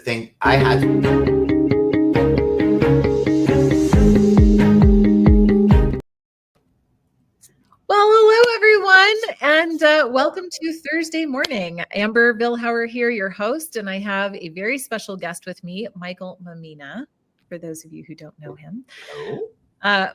thing I had. Well, hello, everyone, and welcome to Thursday morning. Amber Vilhauer here, your host, and I have a very special guest with me, Michael Mamina, for those of you who don't know him. Hello.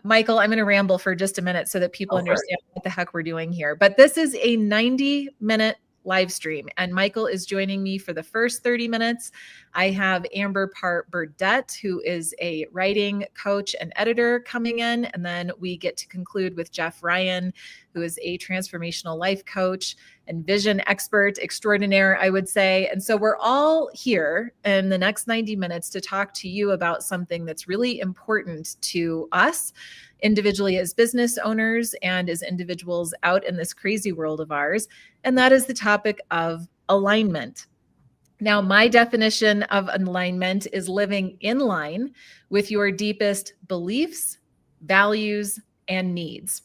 Michael, I'm going to ramble for just a minute so that people understand what the heck we're doing here. But this is a 90-minute live stream, and Michael is joining me for the first 30 minutes. I have Amber Burdett, who is a writing coach and editor, coming in, and then we get to conclude with Jeff Ryan, who is a transformational life coach and vision expert extraordinaire, I would say. And so we're all here in the next 90 minutes to talk to you about something that's really important to us individually as business owners and as individuals out in this crazy world of ours. And that is the topic of alignment. Now, my definition of alignment is living in line with your deepest beliefs, values, and needs.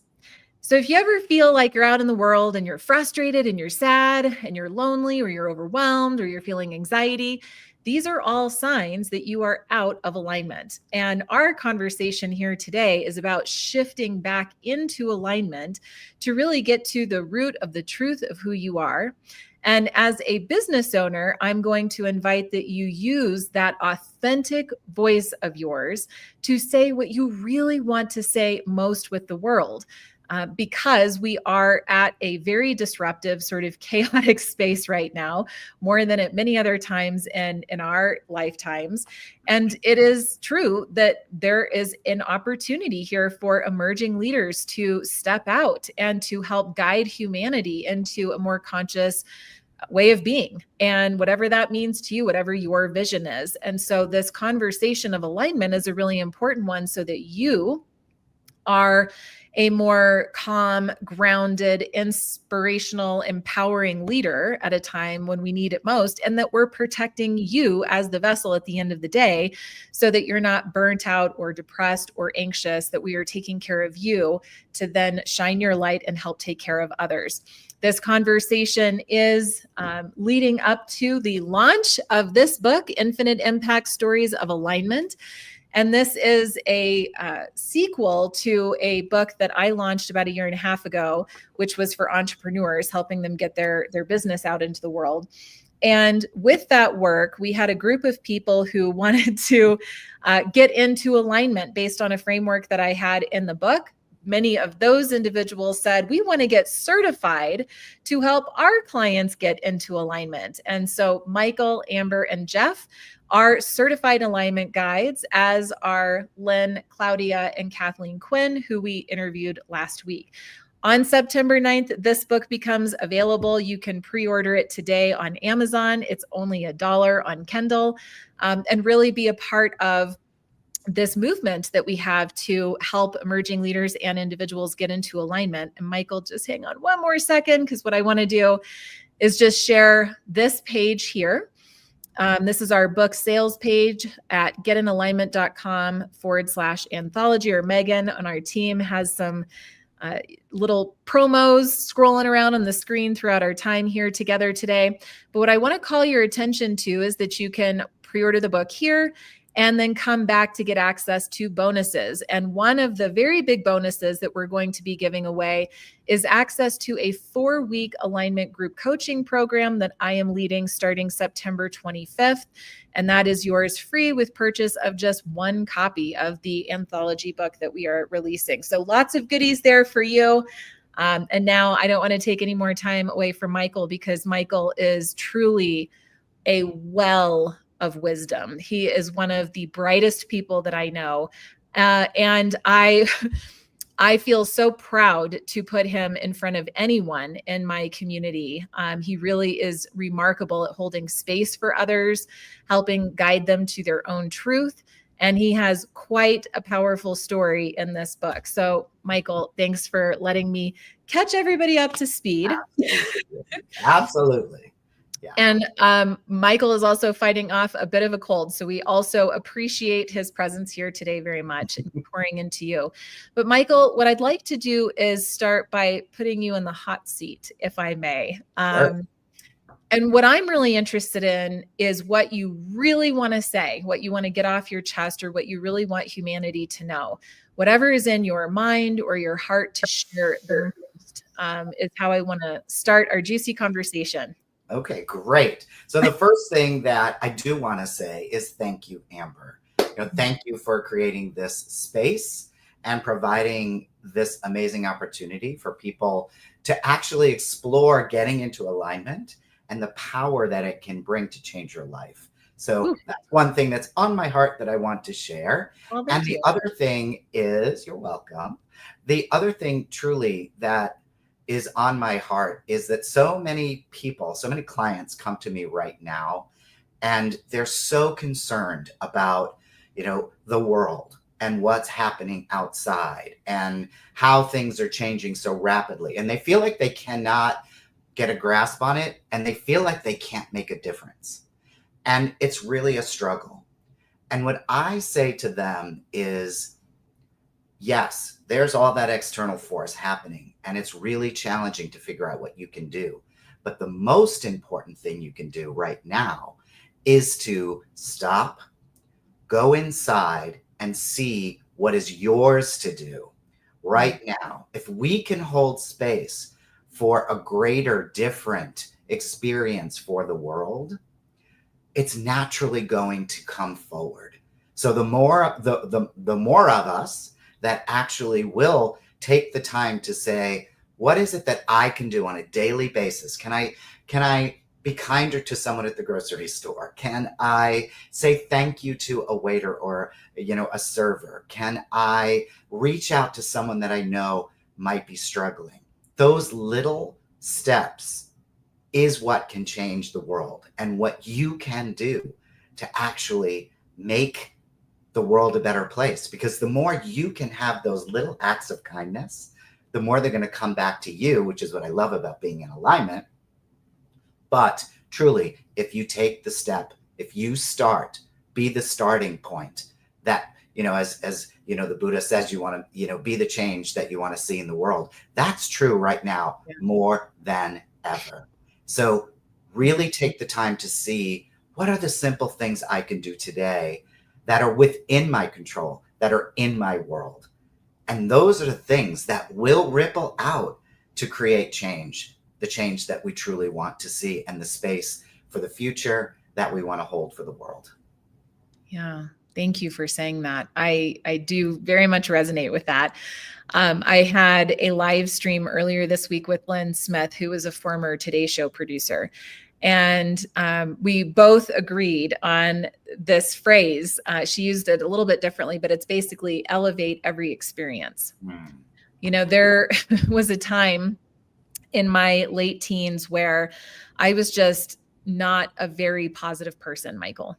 So if you ever feel like you're out in the world and you're frustrated and you're sad and you're lonely or you're overwhelmed or you're feeling anxiety, these are all signs that you are out of alignment. And our conversation here today is about shifting back into alignment to really get to the root of the truth of who you are. And as a business owner, I'm going to invite that you use that authentic voice of yours to say what you really want to say most with the world. Because we are at a very disruptive, sort of chaotic space right now, more than at many other times in our lifetimes. And it is true that there is an opportunity here for emerging leaders to step out and to help guide humanity into a more conscious way of being, and whatever that means to you, whatever your vision is. And so this conversation of alignment is a really important one so that you are a more calm, grounded, inspirational, empowering leader at a time when we need it most, and that we're protecting you as the vessel at the end of the day so that you're not burnt out or depressed or anxious, that we are taking care of you to then shine your light and help take care of others. This conversation is leading up to the launch of this book, Infinite Impact Stories of Alignment. And this is a sequel to a book that I launched about 1.5 years ago, which was for entrepreneurs, helping them get their business out into the world. And with that work, we had a group of people who wanted to get into alignment based on a framework that I had in the book. Many of those individuals said, we want to get certified to help our clients get into alignment. And so Michael, Amber, and Jeff are certified alignment guides, as are Lynn, Claudia, and Kathleen Quinn, who we interviewed last week. On September 9th, this book becomes available. You can pre-order it today on Amazon. It's only $1 on Kindle, and really be a part of this movement that we have to help emerging leaders and individuals get into alignment. And Michael, just hang on one more second, because what I want to do is just share this page here. This is our book sales page at getinalignment.com/anthology, or Megan on our team has some little promos scrolling around on the screen throughout our time here together today. But what I want to call your attention to is that you can pre-order the book here and then come back to get access to bonuses. And one of the very big bonuses that we're going to be giving away is access to a 4-week alignment group coaching program that I am leading starting September 25th. And that is yours free with purchase of just one copy of the anthology book that we are releasing. So lots of goodies there for you. And now I don't want to take any more time away from Michael, because Michael is truly a well of wisdom. He is one of the brightest people that I know. And I feel so proud to put him in front of anyone in my community. He really is remarkable at holding space for others, helping guide them to their own truth. And he has quite a powerful story in this book. So, Michael, thanks for letting me catch everybody up to speed. Absolutely. Yeah. And Michael is also fighting off a bit of a cold. So we also appreciate his presence here today very much and pouring into you. But Michael, what I'd like to do is start by putting you in the hot seat, if I may. Sure. And what I'm really interested in is what you really want to say, what you want to get off your chest, or what you really want humanity to know. Whatever is in your mind or your heart to share the most is how I want to start our juicy conversation. Okay, great. So the first thing that I do want to say is thank you, Amber. Thank you for creating this space and providing this amazing opportunity for people to actually explore getting into alignment and the power that it can bring to change your life. So Ooh, that's one thing that's on my heart that I want to share. well, And thank the you. other thing is, you're welcome. The other thing truly that is on my heart is that so many people, so many clients come to me right now, and they're so concerned about, the world and what's happening outside and how things are changing so rapidly. And they feel like they cannot get a grasp on it, and they feel like they can't make a difference. And it's really a struggle. And what I say to them is, yes, there's all that external force happening, and it's really challenging to figure out what you can do. But the most important thing you can do right now is to stop, go inside, and see what is yours to do right now. If we can hold space for a greater, different experience for the world, it's naturally going to come forward. So the more the more of us that actually will take the time to say, what is it that I can do on a daily basis? Can I be kinder to someone at the grocery store? Can I say thank you to a waiter or a server? Can I reach out to someone that I know might be struggling? Those little steps is what can change the world, and what you can do to actually make the world a better place. Because the more you can have those little acts of kindness, the more they're going to come back to you, which is what I love about being in alignment. But truly, if you take the step, if you start, be the starting point, that, as the Buddha says, you want to, be the change that you want to see in the world. That's true right now, more than ever. So really take the time to see, what are the simple things I can do today that are within my control, that are in my world. And those are the things that will ripple out to create change, the change that we truly want to see, and the space for the future that we want to hold for the world. Yeah. Thank you for saying that. I do very much resonate with that. I had a live stream earlier this week with Lynn Smith, who was a former Today Show producer. And we both agreed on this phrase. She used it a little bit differently, but it's basically elevate every experience. There was a time in my late teens where I was just not a very positive person, Michael.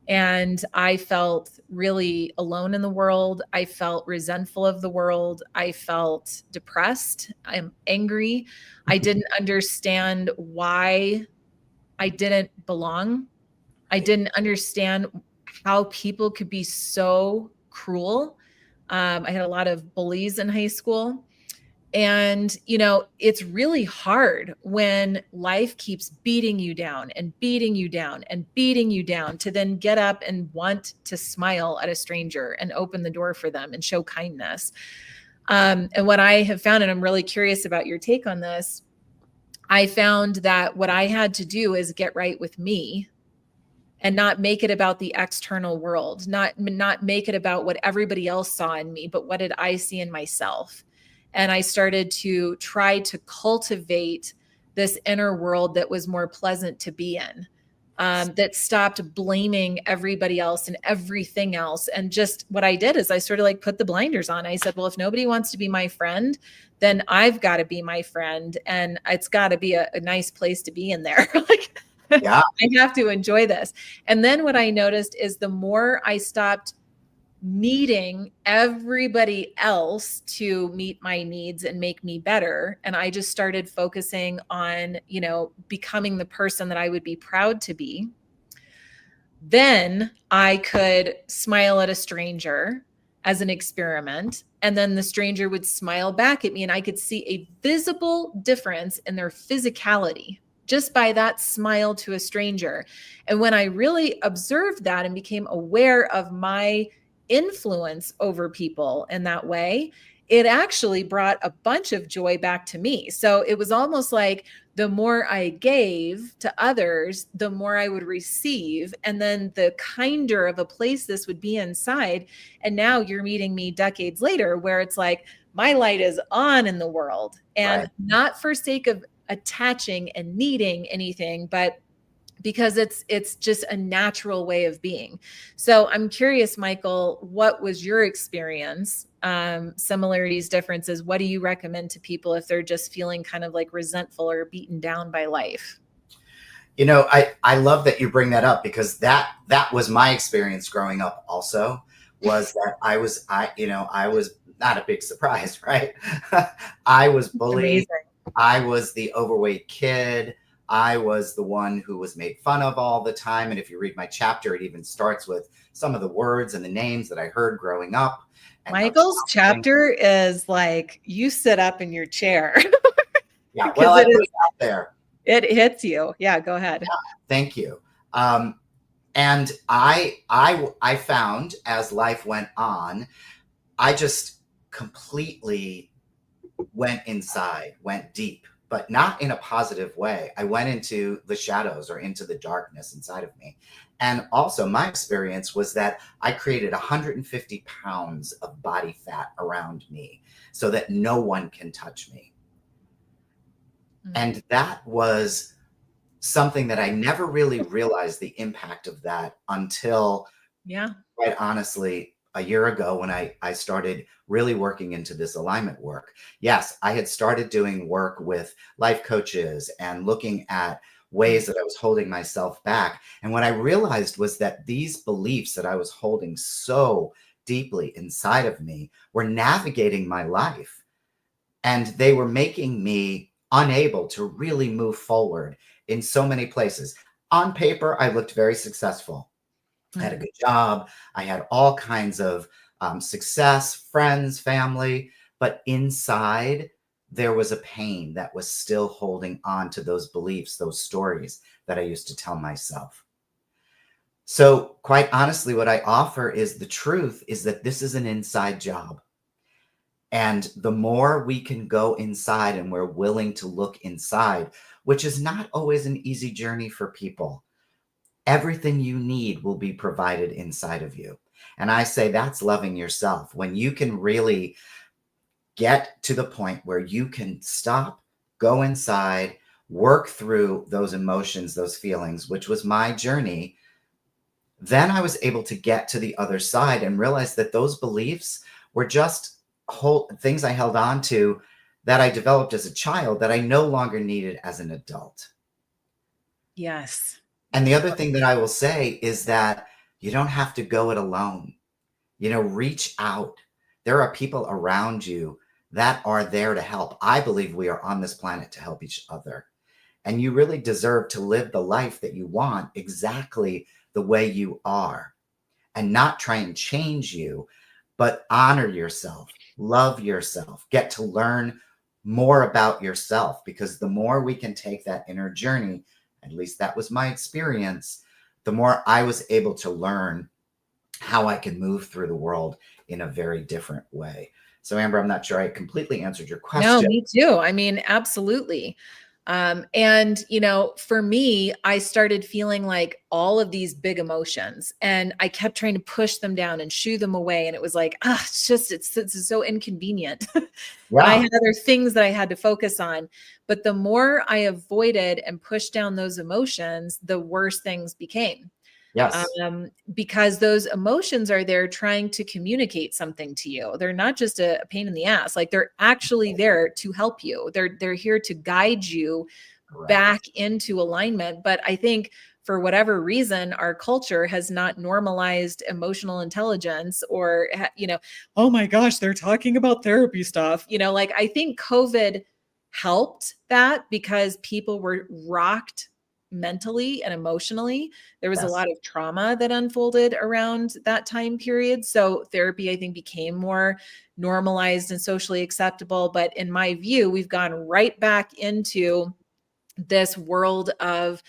And I felt really alone in the world. I felt resentful of the world. I felt depressed. I'm angry. I didn't understand why I didn't belong. I didn't understand how people could be so cruel. I had a lot of bullies in high school. And, it's really hard when life keeps beating you down and beating you down and beating you down to then get up and want to smile at a stranger and open the door for them and show kindness. And what I have found, and I'm really curious about your take on this, I found that what I had to do is get right with me and not make it about the external world, not make it about what everybody else saw in me, but what did I see in myself? And I started to try to cultivate this inner world that was more pleasant to be in, that stopped blaming everybody else and everything else. And just what I did is I sort of like put the blinders on. I said, well, if nobody wants to be my friend, then I've got to be my friend. And it's got to be a nice place to be in there. Like, Yeah. I have to enjoy this. And then what I noticed is the more I stopped needing everybody else to meet my needs and make me better, and I just started focusing on, becoming the person that I would be proud to be, then I could smile at a stranger as an experiment. And then the stranger would smile back at me, and I could see a visible difference in their physicality. just by that smile to a stranger. And when I really observed that and became aware of my influence over people in that way, it actually brought a bunch of joy back to me. So it was almost like the more I gave to others, the more I would receive. And then the kinder of a place this would be inside. And now you're meeting me decades later, where it's like my light is on in the world, and Right. not for sake of attaching and needing anything, but because it's just a natural way of being. So I'm curious, Michael, what was your experience? Similarities, differences. What do you recommend to people if they're just feeling kind of like resentful or beaten down by life? You know, I love that you bring that up, because that was my experience growing up also, was that I was not a big surprise, right? I was bullied. Amazing. I was the overweight kid. I was the one who was made fun of all the time. And if you read my chapter, it even starts with some of the words and the names that I heard growing up and how Michael's challenging. chapter is like you sit up in your chair Yeah, well, because I it put is, it out there. it hits you. Yeah, go ahead. Thank you. Um, and I found, as life went on, I just completely went inside, went deep, but not in a positive way. I went into the shadows, or into the darkness inside of me. And also, my experience was that I created 150 pounds of body fat around me so that no one can touch me. Mm. And that was something that I never really realized the impact of that until, Yeah. quite honestly, a year ago, when I started really working into this alignment work. Yes, I had started doing work with life coaches and looking at ways that I was holding myself back. And what I realized was that these beliefs that I was holding so deeply inside of me were navigating my life, and they were making me unable to really move forward in so many places. On paper, I looked very successful. I had a Mm. good job. I had all kinds of success, friends, family. But inside, there was a pain that was still holding on to those beliefs, those stories that I used to tell myself. So, quite honestly, what I offer is, the truth is that this is an inside job. And the more we can go inside and we're willing to look inside, which is not always an easy journey for people, everything you need will be provided inside of you. And I say that's loving yourself. When you can really get to the point where you can stop, go inside, work through those emotions, those feelings, which was my journey, then I was able to get to the other side and realize that those beliefs were just whole things I held on to, that I developed as a child, that I no longer needed as an adult. Yes. And the other thing that I will say is that you don't have to go it alone. Reach out. There are people around you that are there to help. I believe we are on this planet to help each other. And you really deserve to live the life that you want exactly the way you are, and not try and change you, but honor yourself, love yourself, get to learn more about yourself. Because the more we can take that inner journey, at least that was my experience, the more I was able to learn how I can move through the world in a very different way. So, Amber, I'm not sure I completely answered your No, question. me too. I mean, absolutely. And for me, I started feeling like all of these big emotions, and I kept trying to push them down and shoo them away. And it was like, it's so inconvenient. And I Yeah. had other things that I had to focus on. But the more I avoided and pushed down those emotions, the worse things became. Yes. Because those emotions are there trying to communicate something to you. They're not just a pain in the ass. Like, they're actually there to help you. They're here to guide you back Correct. into alignment. But I think for whatever reason, our culture has not normalized emotional intelligence, or, oh my gosh, they're talking about therapy stuff. Like, I think COVID helped that because people were rocked mentally and emotionally. There was a Yes. lot of trauma that unfolded around that time period. So therapy, I think, became more normalized and socially acceptable. But in my view, we've gone right back into this world of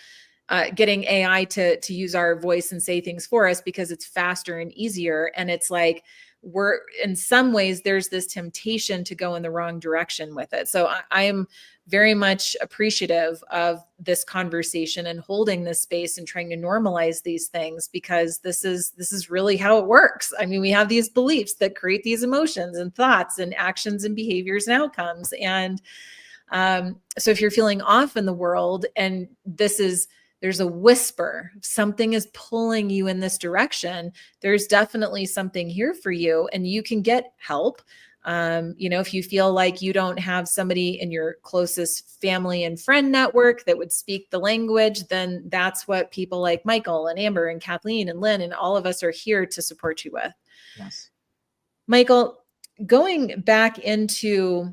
getting AI to use our voice and say things for us because it's faster and easier. And it's like, we're in some ways there's this temptation to go in the wrong direction with it. So I am very much appreciative of this conversation and holding this space and trying to normalize these things, because this is really how it works. I mean, we have these beliefs that create these emotions and thoughts and actions and behaviors and outcomes. And so if you're feeling off in the world and there's a whisper, something is pulling you in this direction, there's definitely something here for you and you can get help. If you feel like you don't have somebody in your closest family and friend network that would speak the language, then that's what people like Michael and Amber and Kathleen and Lynn and all of us are here to support you with. Yes. Michael, going back into,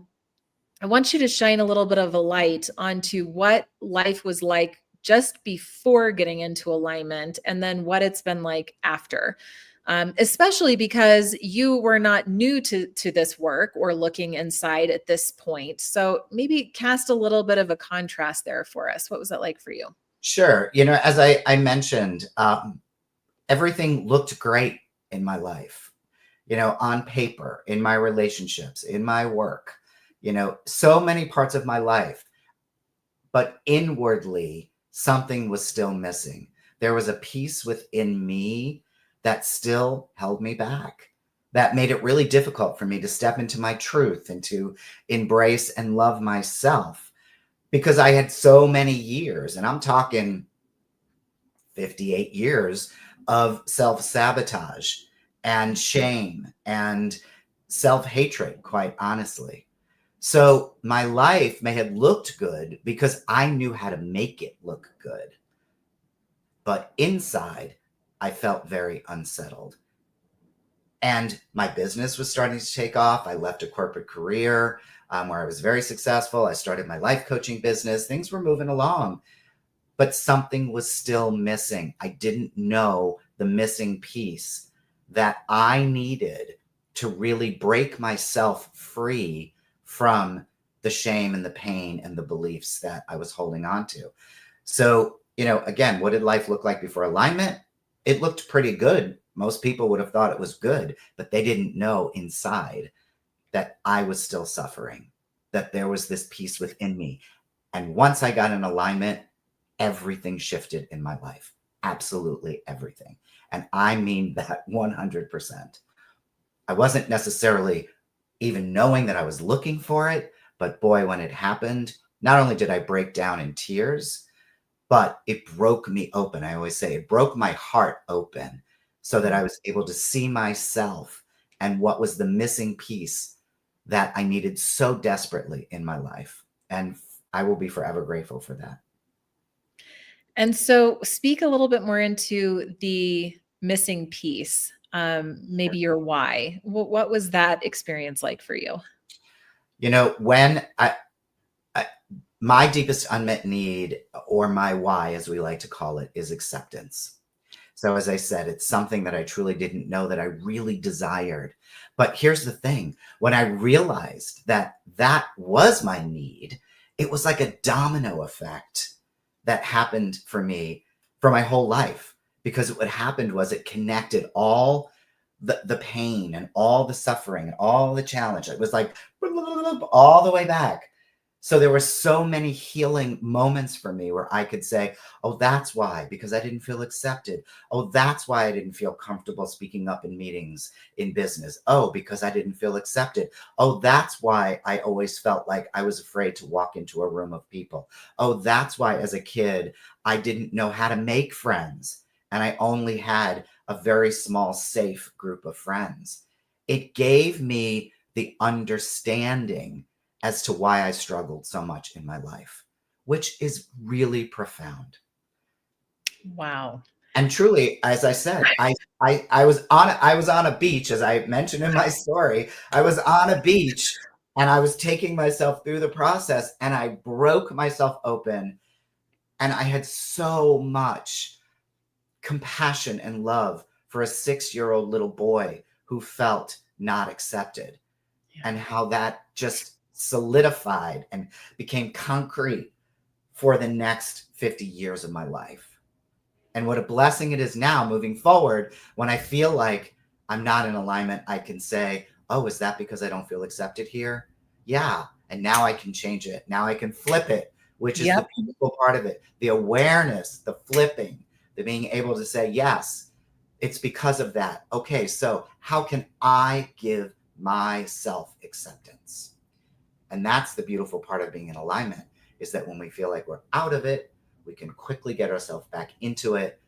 I want you to shine a little bit of a light onto what life was like just before getting into alignment and then what it's been like after. Especially because you were not new to this work or looking inside at this point. So maybe cast a little bit of a contrast there for us. What was that like for you? Sure. As I mentioned, everything looked great in my life, on paper, in my relationships, in my work, so many parts of my life. But inwardly, something was still missing. There was a piece within me that still held me back, that made it really difficult for me to step into my truth and to embrace and love myself, because I had so many years, and I'm talking 58 years of self-sabotage and shame and self-hatred, quite honestly. So my life may have looked good because I knew how to make it look good. But inside, I felt very unsettled. And my business was starting to take off. I left a corporate career where I was very successful. I started my life coaching business. Things were moving along, but something was still missing. I didn't know the missing piece that I needed to really break myself free from the shame and the pain and the beliefs that I was holding on to. So, again, what did life look like before alignment? It looked pretty good. Most people would have thought it was good, but they didn't know inside that I was still suffering, that there was this piece within me. And once I got in alignment, everything shifted in my life. Absolutely everything. And I mean that 100%. I wasn't necessarily even knowing that I was looking for it, but boy, when it happened, not only did I break down in tears, but it broke me open. I always say it broke my heart open so that I was able to see myself and what was the missing piece that I needed so desperately in my life. And I will be forever grateful for that. And so speak a little bit more into the missing piece, maybe your why. What was that experience like for you? When my deepest unmet need, or my why, as we like to call it, is acceptance. So as I said, it's something that I truly didn't know that I really desired. But here's the thing. When I realized that that was my need, it was like a domino effect that happened for me for my whole life. Because what happened was it connected all the pain and all the suffering and all the challenge. It was like all the way back. So there were so many healing moments for me where I could say, oh, that's why, because I didn't feel accepted. Oh, that's why I didn't feel comfortable speaking up in meetings in business. Oh, because I didn't feel accepted. Oh, that's why I always felt like I was afraid to walk into a room of people. Oh, that's why as a kid, I didn't know how to make friends. And I only had a very small, safe group of friends. It gave me the understanding as to why I struggled so much in my life, which is really profound. Wow. And truly, as I said, I was on a beach, as I mentioned in my story. I was on a beach and I was taking myself through the process and I broke myself open, and I had so much compassion and love for a 6-year-old little boy who felt not accepted, and how that just solidified and became concrete for the next 50 years of my life. And what a blessing it is now moving forward, when I feel like I'm not in alignment, I can say, oh, is that because I don't feel accepted here? Yeah. And now I can change it. Now I can flip it, which is the beautiful part of it. The awareness, the flipping, the being able to say, yes, it's because of that. Okay, so how can I give myself acceptance? And that's the beautiful part of being in alignment, is that when we feel like we're out of it, we can quickly get ourselves back into it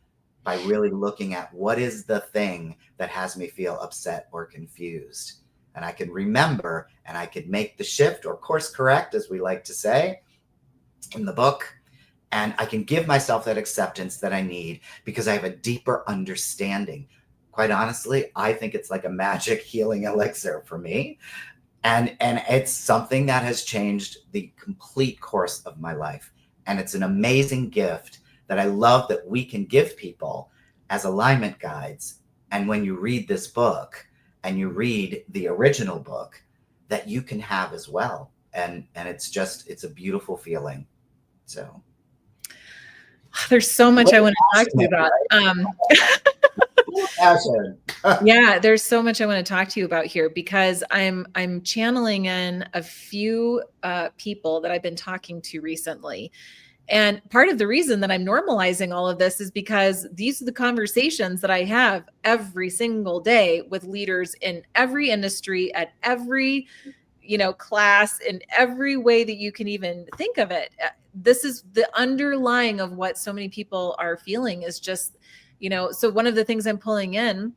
by really looking at what is the thing that has me feel upset or confused. And I can remember and I could make the shift or course correct, as we like to say in the book. And I can give myself that acceptance that I need because I have a deeper understanding. Quite honestly, I think it's like a magic healing elixir for me. And it's something that has changed the complete course of my life. And it's an amazing gift that I love that we can give people as alignment guides. And when you read this book and you read the original book, that you can have as well. And it's a beautiful feeling. So there's so much I want to talk to you about. Yeah, there's so much I want to talk to you about here, because I'm channeling in a few people that I've been talking to recently. And part of the reason that I'm normalizing all of this is because these are the conversations that I have every single day with leaders in every industry, at every, class, in every way that you can even think of it. This is the underlying of what so many people are feeling, is just, so one of the things I'm pulling in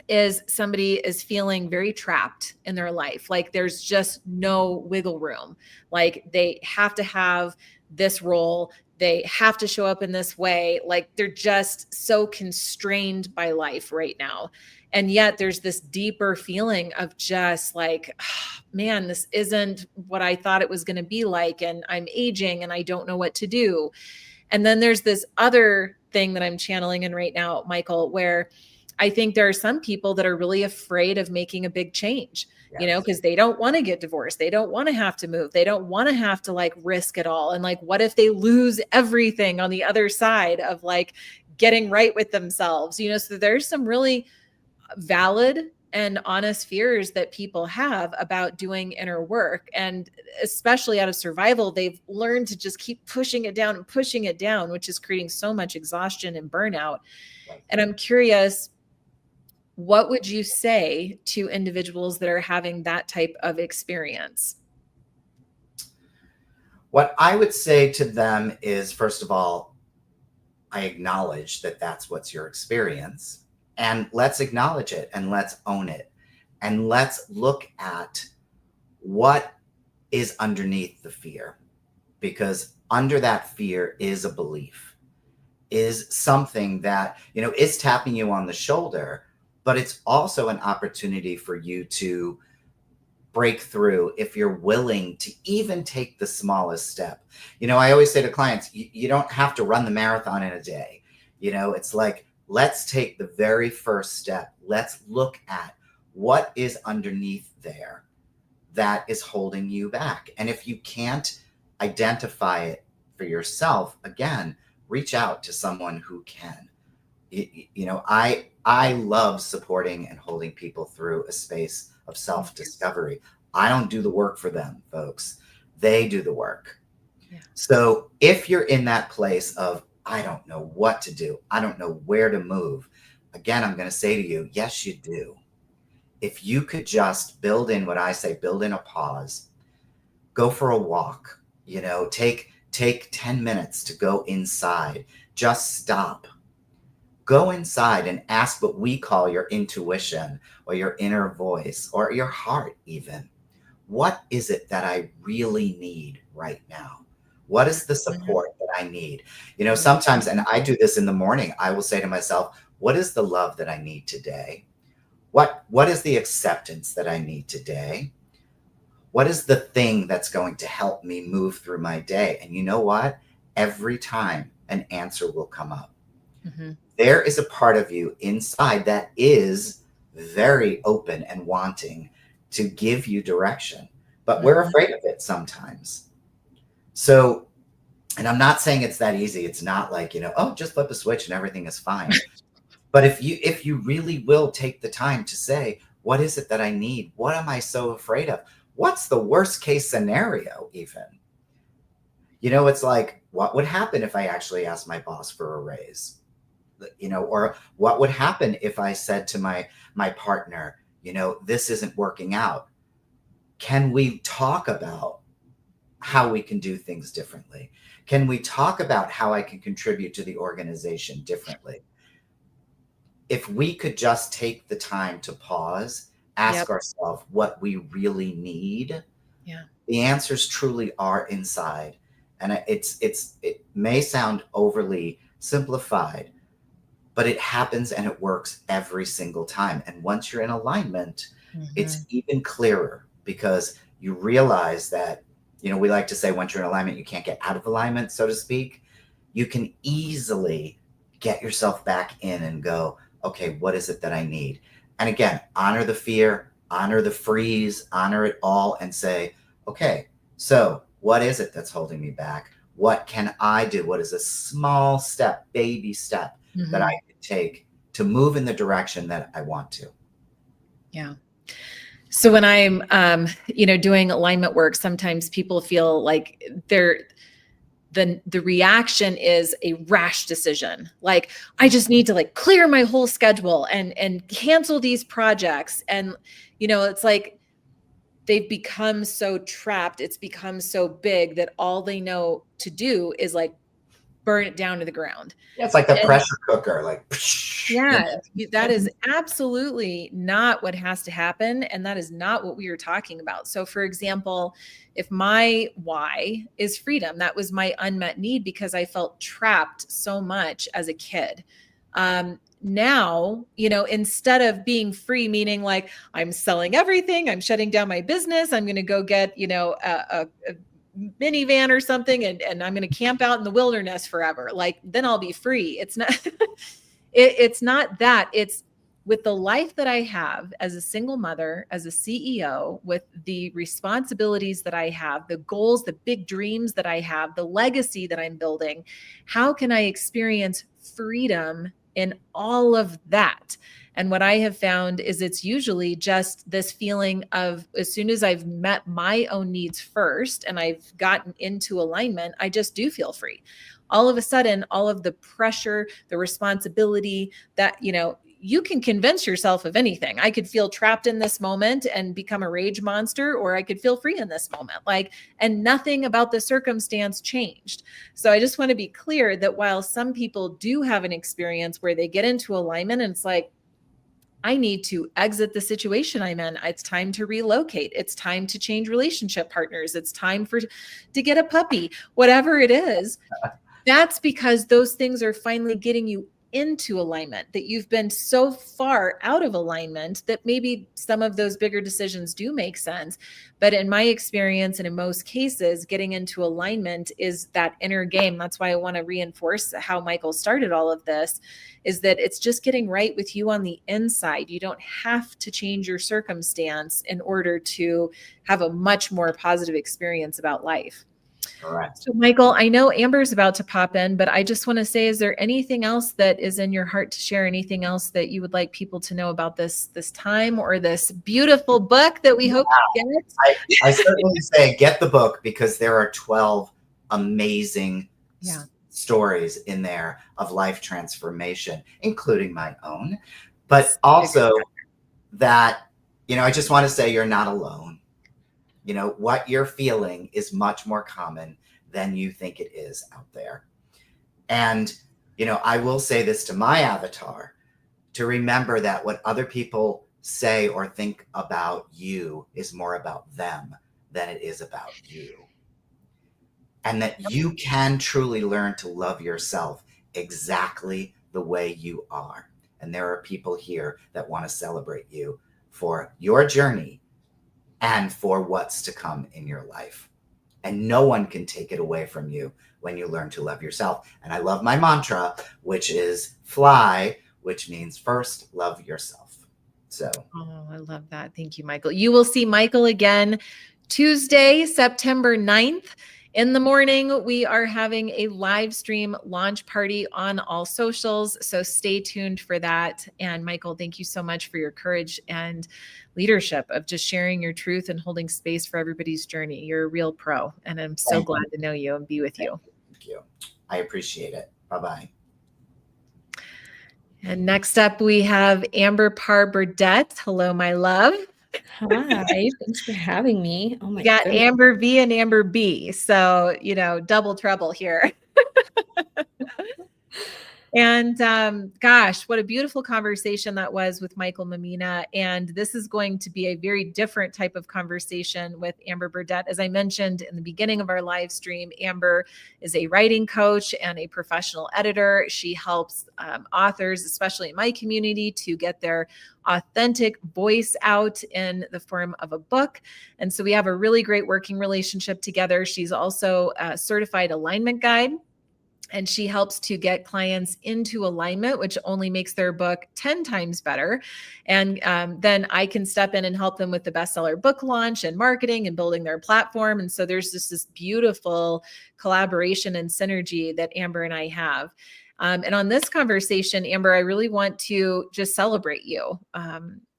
is somebody is feeling very trapped in their life. Like there's just no wiggle room. Like they have to have this role. They have to show up in this way. Like they're just so constrained by life right now. And yet there's this deeper feeling of just like, oh, man, this isn't what I thought it was going to be like. And I'm aging and I don't know what to do. And then there's this other thing that I'm channeling in right now, Michael, where I think there are some people that are really afraid of making a big change, because they don't want to get divorced. They don't want to have to move. They don't want to have to like risk it all. And like, what if they lose everything on the other side of like getting right with themselves? So there's some really valid and honest fears that people have about doing inner work. And especially out of survival, they've learned to just keep pushing it down and pushing it down, which is creating so much exhaustion and burnout. And I'm curious, what would you say to individuals that are having that type of experience? What I would say to them is, first of all, I acknowledge that that's what's your experience, and let's acknowledge it and let's own it. And let's look at what is underneath the fear, because under that fear is a belief, is something that, is tapping you on the shoulder, but it's also an opportunity for you to break through if you're willing to even take the smallest step. I always say to clients, you don't have to run the marathon in a day. It's like, let's take the very first step. Let's look at what is underneath there that is holding you back. And if you can't identify it for yourself, again, reach out to someone who can. I love supporting and holding people through a space of self-discovery. I don't do the work for them, folks. They do the work. Yeah. So if you're in that place of, I don't know what to do, I don't know where to move, again, I'm going to say to you, yes, you do. If you could just build in what I say, build in a pause, go for a walk, take 10 minutes to go inside, just stop. Go inside and ask what we call your intuition or your inner voice or your heart even. What is it that I really need right now? What is the support that I need? Sometimes, and I do this in the morning, I will say to myself, what is the love that I need today? What is the acceptance that I need today? What is the thing that's going to help me move through my day? And you know what? Every time an answer will come up. Mm-hmm. There is a part of you inside that is very open and wanting to give you direction, but we're afraid of it sometimes. So And I'm not saying it's that easy. It's not like, oh, just flip a switch and everything is fine. But if you really will take the time to say, what is it that I need? What am I so afraid of? What's the worst case scenario even? It's like, what would happen if I actually asked my boss for a raise? Or what would happen if I said to my partner, this isn't working out? Can we talk about how we can do things differently? Can we talk about how I can contribute to the organization differently? If we could just take the time to pause, ask ourselves what we really need, the answers truly are inside. And it may sound overly simplified, but it happens and it works every single time. And once you're in alignment, it's even clearer, because you realize that, we like to say once you're in alignment, you can't get out of alignment, so to speak. You can easily get yourself back in and go, okay, what is it that I need? And again, honor the fear, honor the freeze, honor it all, and say, okay, so what is it that's holding me back? What can I do? What is a small step, baby step that I can take to move in the direction that I want to? Yeah. So when I'm, doing alignment work, sometimes people feel like the reaction is a rash decision. Like, I just need to like clear my whole schedule and cancel these projects. And, it's like they've become so trapped. It's become so big that all they know to do is like burn it down to the ground. Yeah, it's like the pressure cooker, like. Yeah, that is absolutely not what has to happen. And that is not what we were talking about. So for example, if my why is freedom, that was my unmet need because I felt trapped so much as a kid. Now, instead of being free, meaning like I'm selling everything, I'm shutting down my business, I'm going to go get, a minivan or something, and I'm going to camp out in the wilderness forever. Like, then I'll be free. It's not, it's not that. It's with the life that I have as a single mother, as a CEO, with the responsibilities that I have, the goals, the big dreams that I have, the legacy that I'm building. How can I experience freedom in all of that? And what I have found is it's usually just this feeling of, as soon as I've met my own needs first and I've gotten into alignment, I just do feel free. All of a sudden, all of the pressure, the responsibility that, you can convince yourself of anything. I could feel trapped in this moment and become a rage monster, or I could feel free in this moment. And nothing about the circumstance changed. So I just want to be clear that while some people do have an experience where they get into alignment and it's like, I need to exit the situation I'm in. It's time to relocate. It's time to change relationship partners. It's time to get a puppy, whatever it is. That's because those things are finally getting you into alignment, that you've been so far out of alignment that maybe some of those bigger decisions do make sense. But in my experience, and in most cases, getting into alignment is that inner game. That's why I want to reinforce how Michael started all of this, is that it's just getting right with you on the inside. You don't have to change your circumstance in order to have a much more positive experience about life. Correct. So Michael, I know Amber's about to pop in, but I just want to say, is there anything else that is in your heart to share? Anything else that you would like people to know about this time or this beautiful book that we hope to get? I certainly say get the book, because there are 12 amazing stories in there of life transformation, including my own. But also that, I just want to say you're not alone. What you're feeling is much more common than you think it is out there. And, I will say this to my avatar, to remember that what other people say or think about you is more about them than it is about you. And that you can truly learn to love yourself exactly the way you are. And there are people here that want to celebrate you for your journey and for what's to come in your life. And no one can take it away from you when you learn to love yourself. And I love my mantra, which is fly, which means first love yourself. So. Oh, I love that. Thank you, Michael. You will see Michael again Tuesday, September 9th. In the morning, we are having a live stream launch party on all socials. So stay tuned for that. And Michael, thank you so much for your courage and leadership of just sharing your truth and holding space for everybody's journey. You're a real pro. And I'm so glad to know you and be with you. Thank you. I appreciate it. Bye-bye. And next up, we have Amber Parr Burdett. Hello, my love. Hi, thanks for having me. Oh my We got goodness. Amber V and Amber B. So, double trouble here. And gosh, what a beautiful conversation that was with Michael Mamina. And this is going to be a very different type of conversation with Amber Burdett. As I mentioned in the beginning of our live stream, Amber is a writing coach and a professional editor. She helps authors, especially in my community, to get their authentic voice out in the form of a book. And so we have a really great working relationship together. She's also a certified alignment guide. And she helps to get clients into alignment, which only makes their book 10 times better. And then I can step in and help them with the bestseller book launch and marketing and building their platform. And so there's just this beautiful collaboration and synergy that Amber and I have. And on this conversation, Amber, I really want to just celebrate you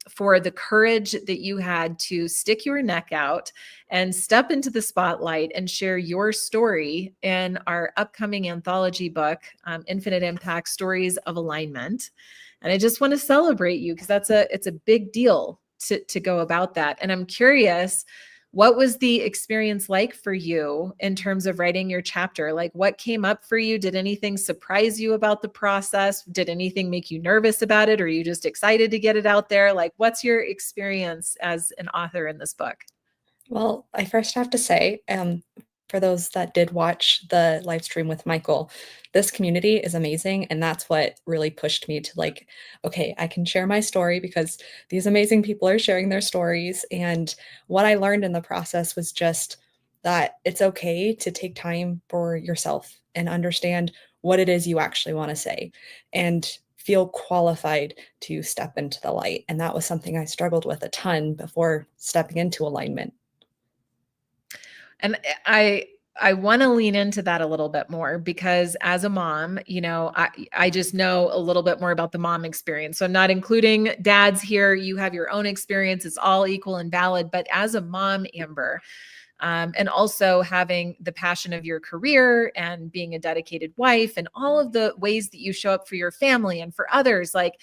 for the courage that you had to stick your neck out and step into the spotlight and share your story in our upcoming anthology book, Infinite Impact Stories of Alignment. And I just want to celebrate you because it's a big deal to go about that. And I'm curious, what was the experience like for you in terms of writing your chapter? Like, what came up for you? Did anything surprise you about the process? Did anything make you nervous about it? Or are you just excited to get it out there? Like, what's your experience as an author in this book? Well, I first have to say, for those that did watch the live stream with Michael, this community is amazing. And that's what really pushed me to like, okay, I can share my story because these amazing people are sharing their stories. And what I learned in the process was just that it's okay to take time for yourself and understand what it is you actually want to say and feel qualified to step into the light. And that was something I struggled with a ton before stepping into alignment. And I want to lean into that a little bit more because as a mom, I just know a little bit more about the mom experience. So I'm not including dads here. You have your own experience. It's all equal and valid. But as a mom, Amber, and also having the passion of your career and being a dedicated wife and all of the ways that you show up for your family and for others, like,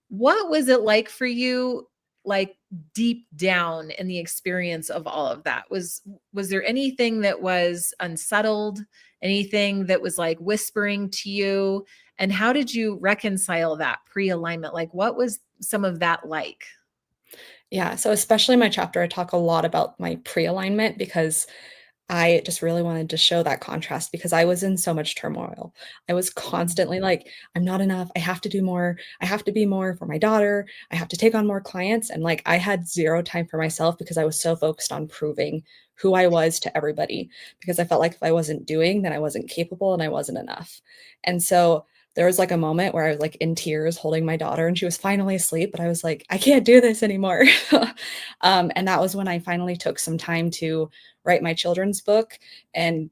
what was it like for you, like deep down in the experience of all of that? Was there anything that was unsettled, anything that was like whispering to you? And how did you reconcile that pre-alignment? Like, what was some of that like? Yeah, so especially in my chapter, I talk a lot about my pre-alignment because I just really wanted to show that contrast because I was in so much turmoil. I was constantly like, I'm not enough. I have to do more. I have to be more for my daughter. I have to take on more clients. And like, I had zero time for myself because I was so focused on proving who I was to everybody because I felt like if I wasn't doing, then I wasn't capable and I wasn't enough. And so there was like a moment where I was like in tears holding my daughter and she was finally asleep, but I was like, I can't do this anymore. And that was when I finally took some time to write my children's book and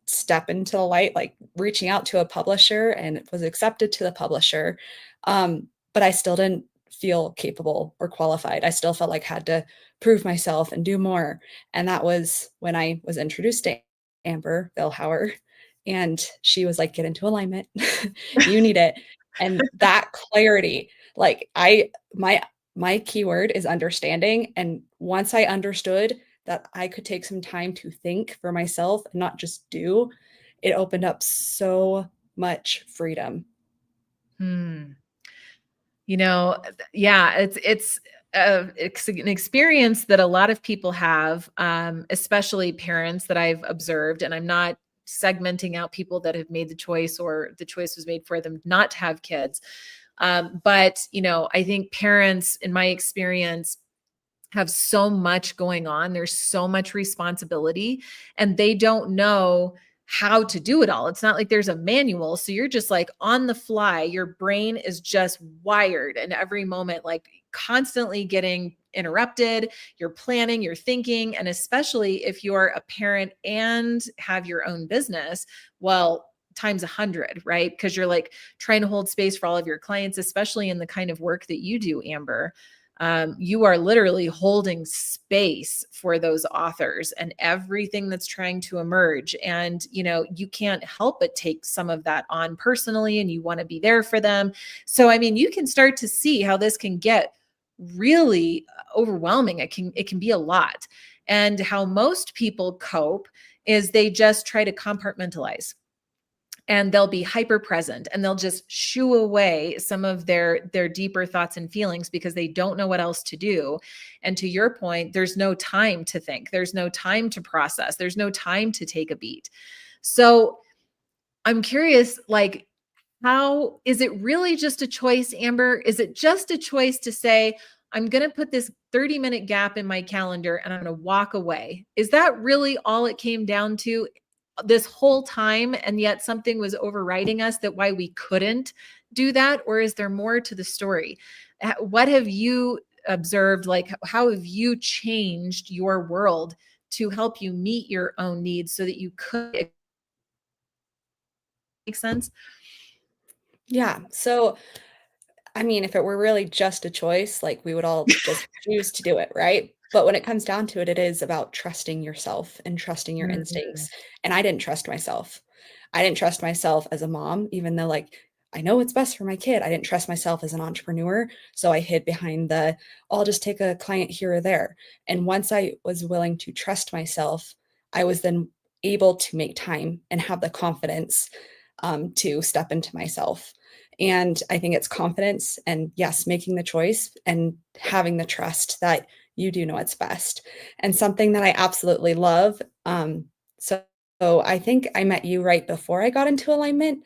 step into the light, like reaching out to a publisher, and it was accepted to the publisher. But I still didn't feel capable or qualified. I still felt like I had to prove myself and do more. And that was when I was introduced to Amber Billhauer. And she was like, get into alignment. You need it. And that clarity, like my keyword is understanding. And once I understood that I could take some time to think for myself and not just do, it opened up so much freedom. Yeah, it's an experience that a lot of people have, especially parents that I've observed, and I'm not segmenting out people that have made the choice or the choice was made for them not to have kids. But I think parents, in my experience, have so much going on. There's so much responsibility, and they don't know how to do it all. It's not like there's a manual. So you're just like on the fly. Your brain is just wired, and every moment, like constantly getting interrupted. You're planning, you're thinking. And especially if you're a parent and have your own business, well, times 100, right? Because you're like trying to hold space for all of your clients, especially in the kind of work that you do, Amber. You are literally holding space for those authors and everything that's trying to emerge. And, you know, you can't help but take some of that on personally, and you want to be there for them. So, I mean, you can start to see how this can get really overwhelming. It can be a lot. And how most people cope is they just try to compartmentalize, and they'll be hyper present, and they'll just shoo away some of their deeper thoughts and feelings because they don't know what else to do. And to your point, there's no time to think, there's no time to process, there's no time to take a beat. So I'm curious, like, how is it really just a choice, Amber? Is it just a choice to say, I'm going to put this 30-minute gap in my calendar and I'm going to walk away? Is that really all it came down to this whole time? And yet something was overriding us that why we couldn't do that? Or is there more to the story? What have you observed? Like, how have you changed your world to help you meet your own needs so that you could make sense? Yeah. So, I mean, if it were really just a choice, like we would all just choose to do it, right? But when it comes down to it, it is about trusting yourself and trusting your Mhm. instincts. And I didn't trust myself. I didn't trust myself as a mom, even though, like, I know what's best for my kid. I didn't trust myself as an entrepreneur. So I hid behind I'll just take a client here or there. And once I was willing to trust myself, I was then able to make time and have the confidence to step into myself. And I think it's confidence and, yes, making the choice and having the trust that you do know what's best. And something that I absolutely love. So, so I think I met you right before I got into alignment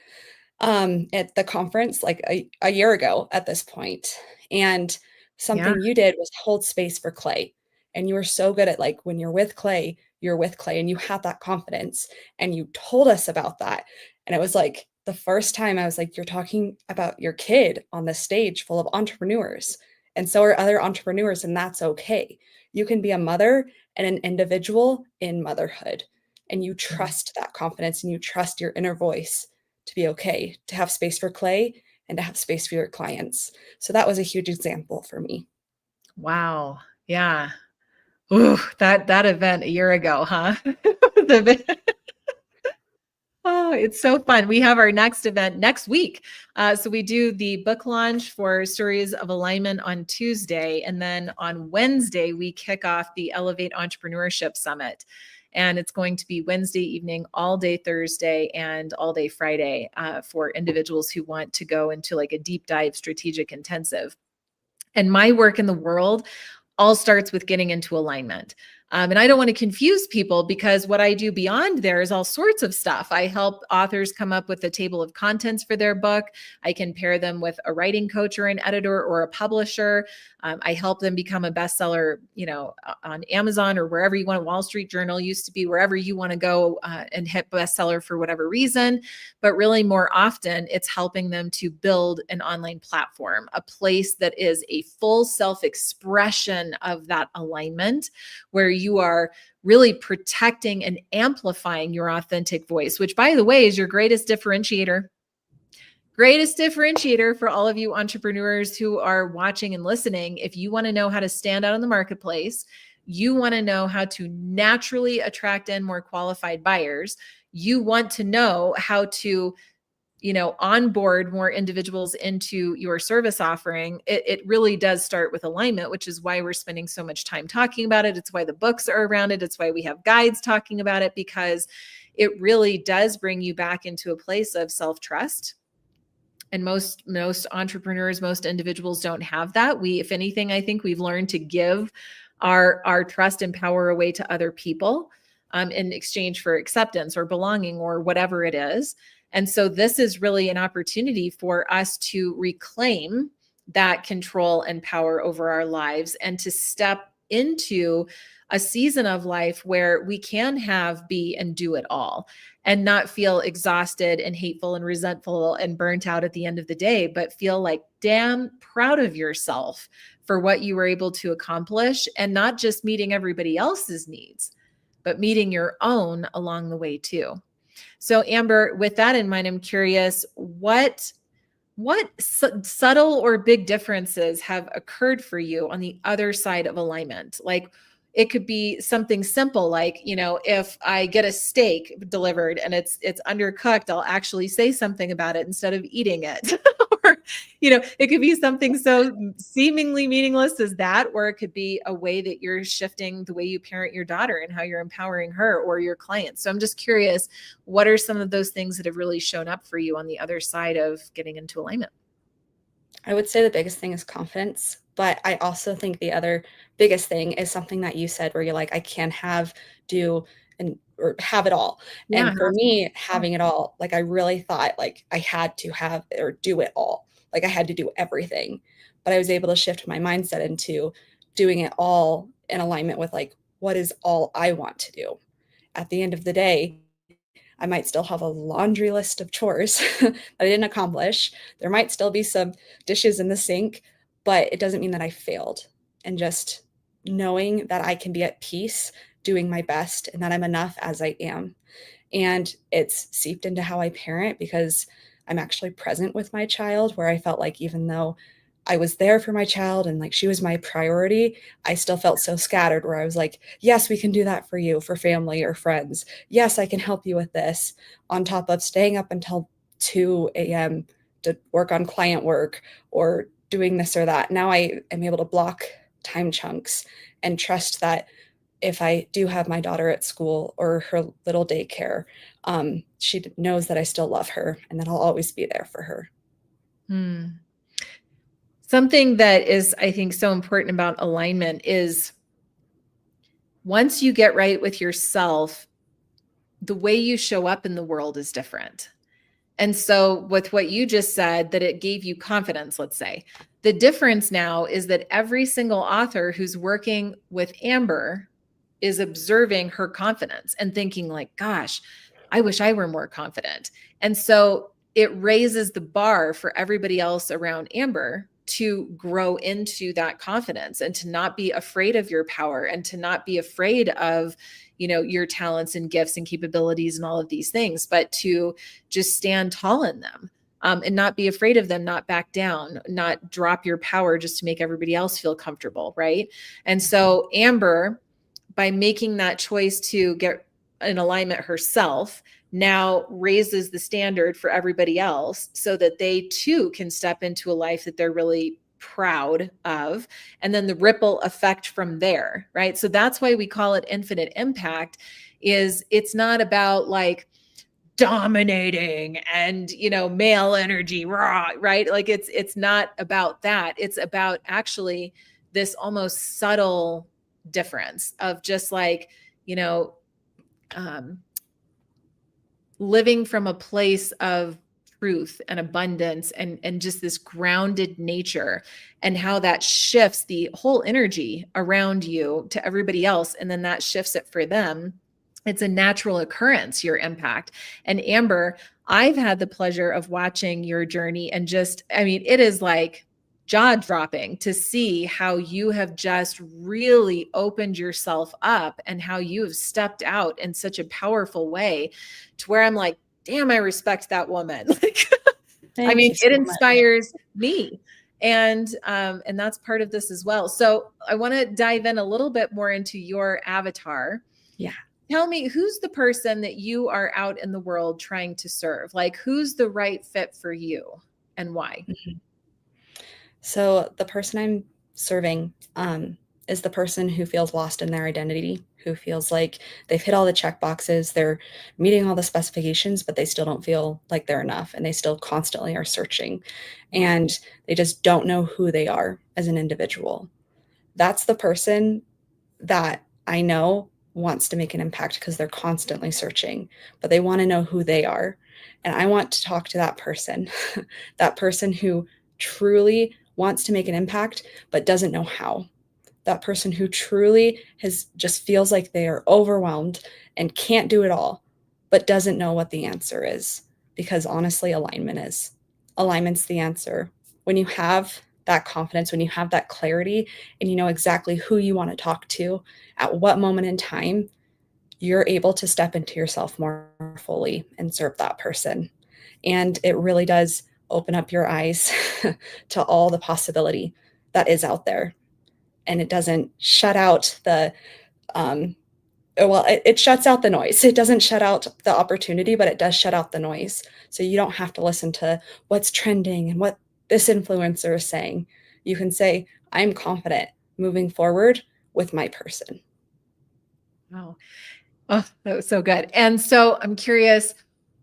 at the conference, like a year ago at this point. And Yeah. something you did was hold space for clay. And you were so good at, like, when you're with clay, you're with clay, and you had that confidence. And you told us about that. And it was like the first time I was like, you're talking about your kid on the stage full of entrepreneurs. And so are other entrepreneurs, and that's okay. You can be a mother and an individual in motherhood. And you Mhm. trust that confidence and you trust your inner voice to be okay, to have space for clay and to have space for your clients. So that was a huge example for me. Wow. Yeah. Ooh, that event a year ago, huh? The Oh, it's so fun. We have our next event next week. So we do the book launch for Stories of Alignment on Tuesday. And then on Wednesday, we kick off the Elevate Entrepreneurship Summit. And it's going to be Wednesday evening, all day Thursday, and all day Friday for individuals who want to go into like a deep dive strategic intensive. And my work in the world all starts with getting into alignment. And I don't want to confuse people because what I do beyond there is all sorts of stuff. I help authors come up with a table of contents for their book. I can pair them with a writing coach or an editor or a publisher. I help them become a bestseller, you know, on Amazon or wherever you want. Wall Street Journal used to be wherever you want to go and hit bestseller for whatever reason. But really, more often, it's helping them to build an online platform, a place that is a full self expression of that alignment, where you are really protecting and amplifying your authentic voice, which, by the way, is your greatest differentiator. Greatest differentiator for all of you entrepreneurs who are watching and listening. If you want to know how to stand out in the marketplace, you want to know how to naturally attract in more qualified buyers, you want to know how to, you know, onboard more individuals into your service offering, it really does start with alignment, which is why we're spending so much time talking about it. It's why the books are around it. It's why we have guides talking about it, because it really does bring you back into a place of self-trust. And most entrepreneurs, most individuals don't have that. We, if anything, I think we've learned to give our trust and power away to other people in exchange for acceptance or belonging or whatever it is. And so this is really an opportunity for us to reclaim that control and power over our lives and to step into a season of life where we can have, be, and do it all and not feel exhausted and hateful and resentful and burnt out at the end of the day, but feel like damn proud of yourself for what you were able to accomplish, and not just meeting everybody else's needs, but meeting your own along the way too. So Amber, with that in mind, I'm curious, what subtle or big differences have occurred for you on the other side of alignment? Like, it could be something simple, like, if I get a steak delivered and it's undercooked, I'll actually say something about it instead of eating it. Or, it could be something so seemingly meaningless as that, or it could be a way that you're shifting the way you parent your daughter and how you're empowering her or your clients. So I'm just curious, what are some of those things that have really shown up for you on the other side of getting into alignment? I would say the biggest thing is confidence, but I also think the other biggest thing is something that you said where you're like, I can have, do, or have it all. Yeah. And for me, having it all, like I really thought like I had to have or do it all. Like I had to do everything. But I was able to shift my mindset into doing it all in alignment with like, what is all I want to do? At the end of the day, I might still have a laundry list of chores that I didn't accomplish. There might still be some dishes in the sink, but it doesn't mean that I failed. And just knowing that I can be at peace doing my best and that I'm enough as I am. And it's seeped into how I parent because I'm actually present with my child, where I felt like even though I was there for my child and like she was my priority, I still felt so scattered where I was like, yes, we can do that for you, for family or friends. Yes, I can help you with this, on top of staying up until 2 a.m. to work on client work or doing this or that. Now I am able to block time chunks and trust that if I do have my daughter at school or her little daycare, she knows that I still love her and that I'll always be there for her. Something that is, I think, so important about alignment is once you get right with yourself, the way you show up in the world is different. And so with what you just said, that it gave you confidence, let's say, the difference now is that every single author who's working with Amber is observing her confidence and thinking like, gosh, I wish I were more confident. And so it raises the bar for everybody else around Amber to grow into that confidence and to not be afraid of your power and to not be afraid of, your talents and gifts and capabilities and all of these things, but to just stand tall in them. And not be afraid of them, not back down, not drop your power just to make everybody else feel comfortable, right? And so Amber, by making that choice to get in alignment herself, now raises the standard for everybody else so that they too can step into a life that they're really proud of, and then the ripple effect from there, right? So that's why we call it infinite impact. Is it's not about like dominating and male energy, raw, right? Like it's not about that. It's about actually this almost subtle difference of just like um, living from a place of truth and abundance and just this grounded nature, and how that shifts the whole energy around you to everybody else, and then that shifts it for them. It's a natural occurrence, your impact. And Amber, I've had the pleasure of watching your journey, and just, I mean, it is like jaw dropping to see how you have just really opened yourself up and how you have stepped out in such a powerful way, to where I'm like, damn, I respect that woman. Like, I mean, it inspires me. And that's part of this as well. So I want to dive in a little bit more into your avatar. Yeah. Tell me, who's the person that you are out in the world trying to serve? Like, who's the right fit for you and why? Mm-hmm. So the person I'm serving is the person who feels lost in their identity, who feels like they've hit all the check boxes, they're meeting all the specifications, but they still don't feel like they're enough, and they still constantly are searching, and they just don't know who they are as an individual. That's the person that I know wants to make an impact because they're constantly searching, but they want to know who they are. And I want to talk to that person, that person who truly wants to make an impact, but doesn't know how. that person who truly just feels like they are overwhelmed and can't do it all, but doesn't know what the answer is. Because honestly, alignment's the answer. When you have that confidence, when you have that clarity, and you know exactly who you want to talk to at what moment in time, you're able to step into yourself more fully and serve that person. And it really does open up your eyes to all the possibility that is out there. And it doesn't shut out it shuts out the noise. It doesn't shut out the opportunity, but it does shut out the noise. So you don't have to listen to what's trending and what this influencer is saying. You can say, I'm confident moving forward with my person. Wow. Oh, that was so good. And so I'm curious,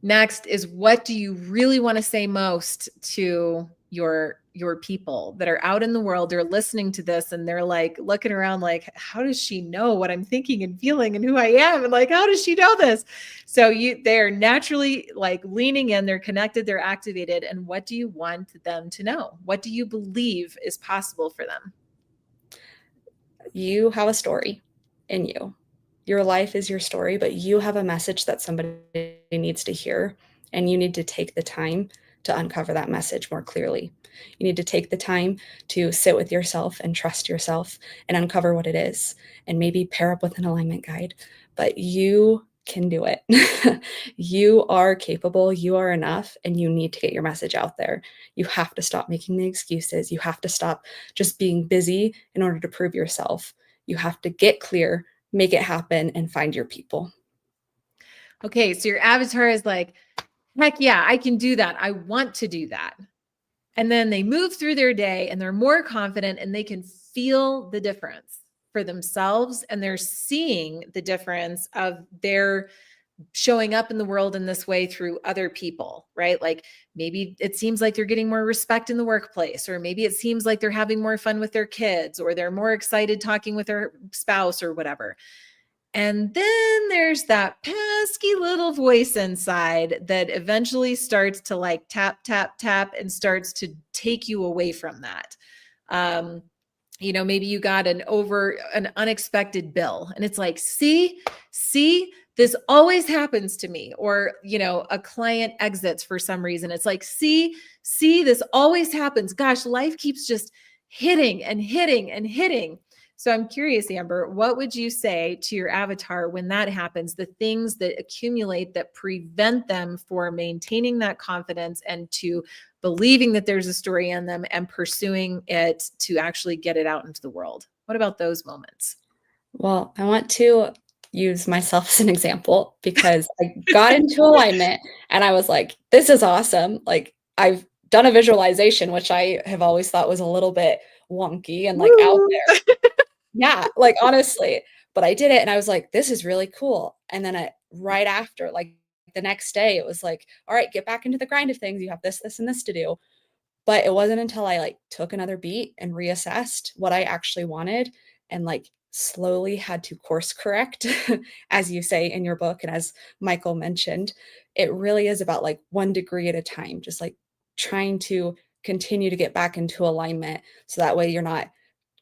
next is, what do you really want to say most to your people that are out in the world? They're listening to this and they're like looking around like, how does she know what I'm thinking and feeling and who I am? And like, how does she know this? So they're naturally like leaning in, they're connected, they're activated. And what do you want them to know? What do you believe is possible for them? You have a story in you. Your life is your story, but you have a message that somebody needs to hear, and you need to take the time to uncover that message more clearly. You need to take the time to sit with yourself and trust yourself and uncover what it is, and maybe pair up with an alignment guide. But you can do it. You are capable, you are enough, and you need to get your message out there. You have to stop making the excuses. You have to stop just being busy in order to prove yourself. You have to get clear, make it happen, and find your people. Okay, so your avatar is like, heck yeah, I can do that. I want to do that. And then they move through their day and they're more confident and they can feel the difference for themselves. And they're seeing the difference of their showing up in the world in this way through other people, right? Like maybe it seems like they're getting more respect in the workplace, or maybe it seems like they're having more fun with their kids, or they're more excited talking with their spouse or whatever. And then there's that pesky little voice inside that eventually starts to like tap, tap, tap, and starts to take you away from that. Um, maybe you got an unexpected bill and it's like, see, this always happens to me. Or, a client exits for some reason. It's like, see, this always happens. Gosh, life keeps just hitting and hitting and hitting. So I'm curious, Amber, what would you say to your avatar when that happens, the things that accumulate that prevent them from maintaining that confidence and to believing that there's a story in them and pursuing it to actually get it out into the world? What about those moments? Well, I want to use myself as an example because I got into alignment and I was like, this is awesome. Like, I've done a visualization, which I have always thought was a little bit wonky and like out there. Yeah, like, honestly, but I did it and I was like, "This is really cool." And then right after, like, the next day, it was like, "All right, get back into the grind of things. You have this, this, and this to do." But it wasn't until I, like, took another beat and reassessed what I actually wanted and, like, slowly had to course correct, as you say in your book and as Michael mentioned. It really is about, like, 1 degree at a time, just, like, trying to continue to get back into alignment so that way you're not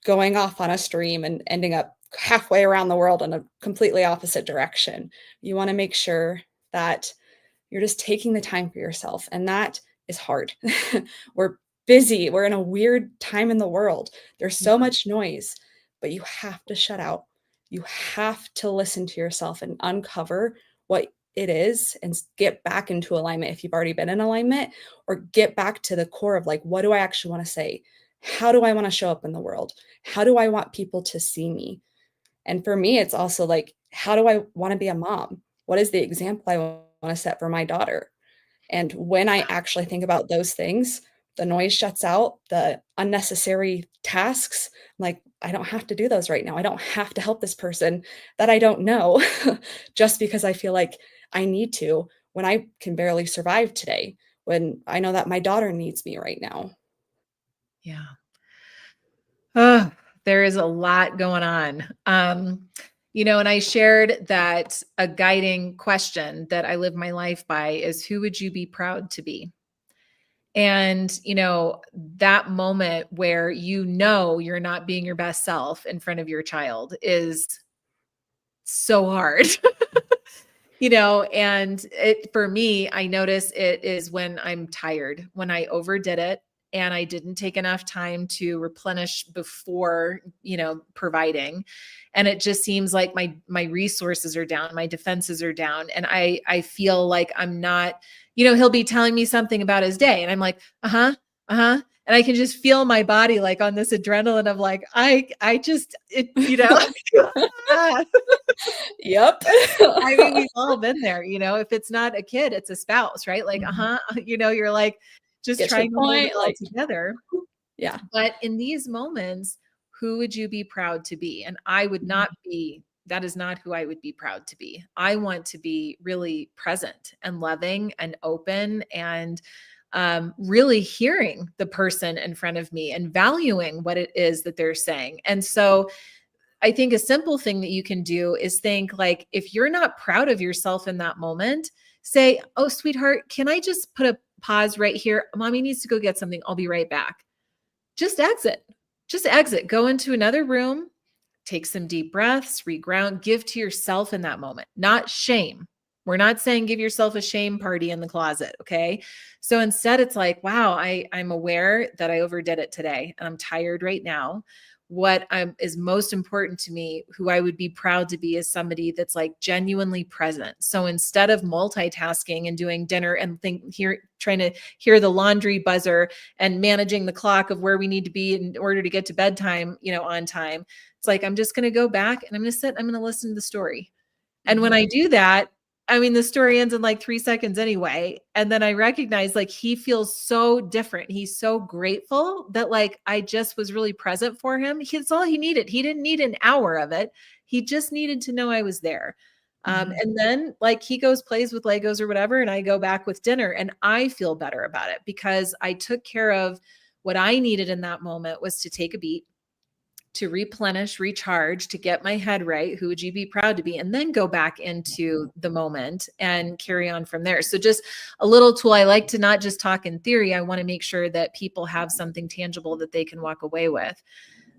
going off on a stream and ending up halfway around the world in a completely opposite direction. You want to make sure that you're just taking the time for yourself. And that is hard. We're busy. We're in a weird time in the world. There's so much noise, but you have to shut out. You have to listen to yourself and uncover what it is and get back into alignment if you've already been in alignment, or get back to the core of like, what do I actually want to say? How do I want to show up in the world? How do I want people to see me? And for me, it's also like, how do I want to be a mom? What is the example I want to set for my daughter? And when I actually think about those things, the noise shuts out, the unnecessary tasks. Like, I don't have to do those right now. I don't have to help this person that I don't know just because I feel like I need to when I can barely survive today, when I know that my daughter needs me right now. Yeah. Oh, there is a lot going on. And I shared that a guiding question that I live my life by is, who would you be proud to be? And, that moment where you're not being your best self in front of your child is so hard. And for me, I notice it is when I'm tired, when I overdid it and I didn't take enough time to replenish before, providing. And it just seems like my resources are down, my defenses are down. And I feel like I'm not, he'll be telling me something about his day. And I'm like, uh-huh, uh-huh. And I can just feel my body like on this adrenaline of like, I just, Yep. I mean, we've all been there, if it's not a kid, it's a spouse, right? Like, you're like just Get your trying to hold it point, all like together. yeah. But in these moments, who would you be proud to be? And I would not be, that is not who I would be proud to be. I want to be really present and loving and open and really hearing the person in front of me and valuing what it is that they're saying. And so I think a simple thing that you can do is think like, if you're not proud of yourself in that moment, say, "Oh, sweetheart, can I just put a pause right here? Mommy needs to go get something. I'll be right back." Just exit. Just exit. Go into another room, take some deep breaths, reground, give to yourself in that moment, not shame. We're not saying give yourself a shame party in the closet. Okay. So instead, it's like, wow, I'm aware that I overdid it today and I'm tired right now. What is most important to me, who I would be proud to be, is somebody that's like genuinely present. So instead of multitasking and doing dinner and trying to hear the laundry buzzer and managing the clock of where we need to be in order to get to bedtime, on time, it's like, I'm just going to go back and I'm going to sit, I'm going to listen to the story. And when I do that, I mean, the story ends in like 3 seconds anyway. And then I recognize like he feels so different. He's so grateful that like I just was really present for him. That's all he needed. He didn't need an hour of it. He just needed to know I was there. And then like he goes, plays with Legos or whatever, and I go back with dinner and I feel better about it because I took care of what I needed in that moment, was to take a beat, to replenish, recharge, to get my head right. Who would you be proud to be? And then go back into the moment and carry on from there. So just a little tool. I like to not just talk in theory. I want to make sure that people have something tangible that they can walk away with.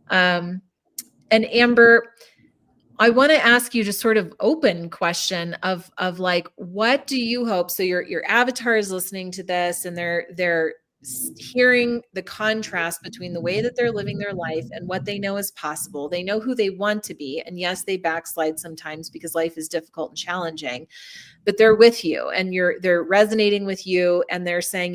And Amber, I want to ask you just sort of open question of like, what do you hope? So your avatar is listening to this and they're hearing the contrast between the way that they're living their life and what they know is possible. They know who they want to be. And yes, they backslide sometimes because life is difficult and challenging, but they're with you and they're resonating with you and they're saying,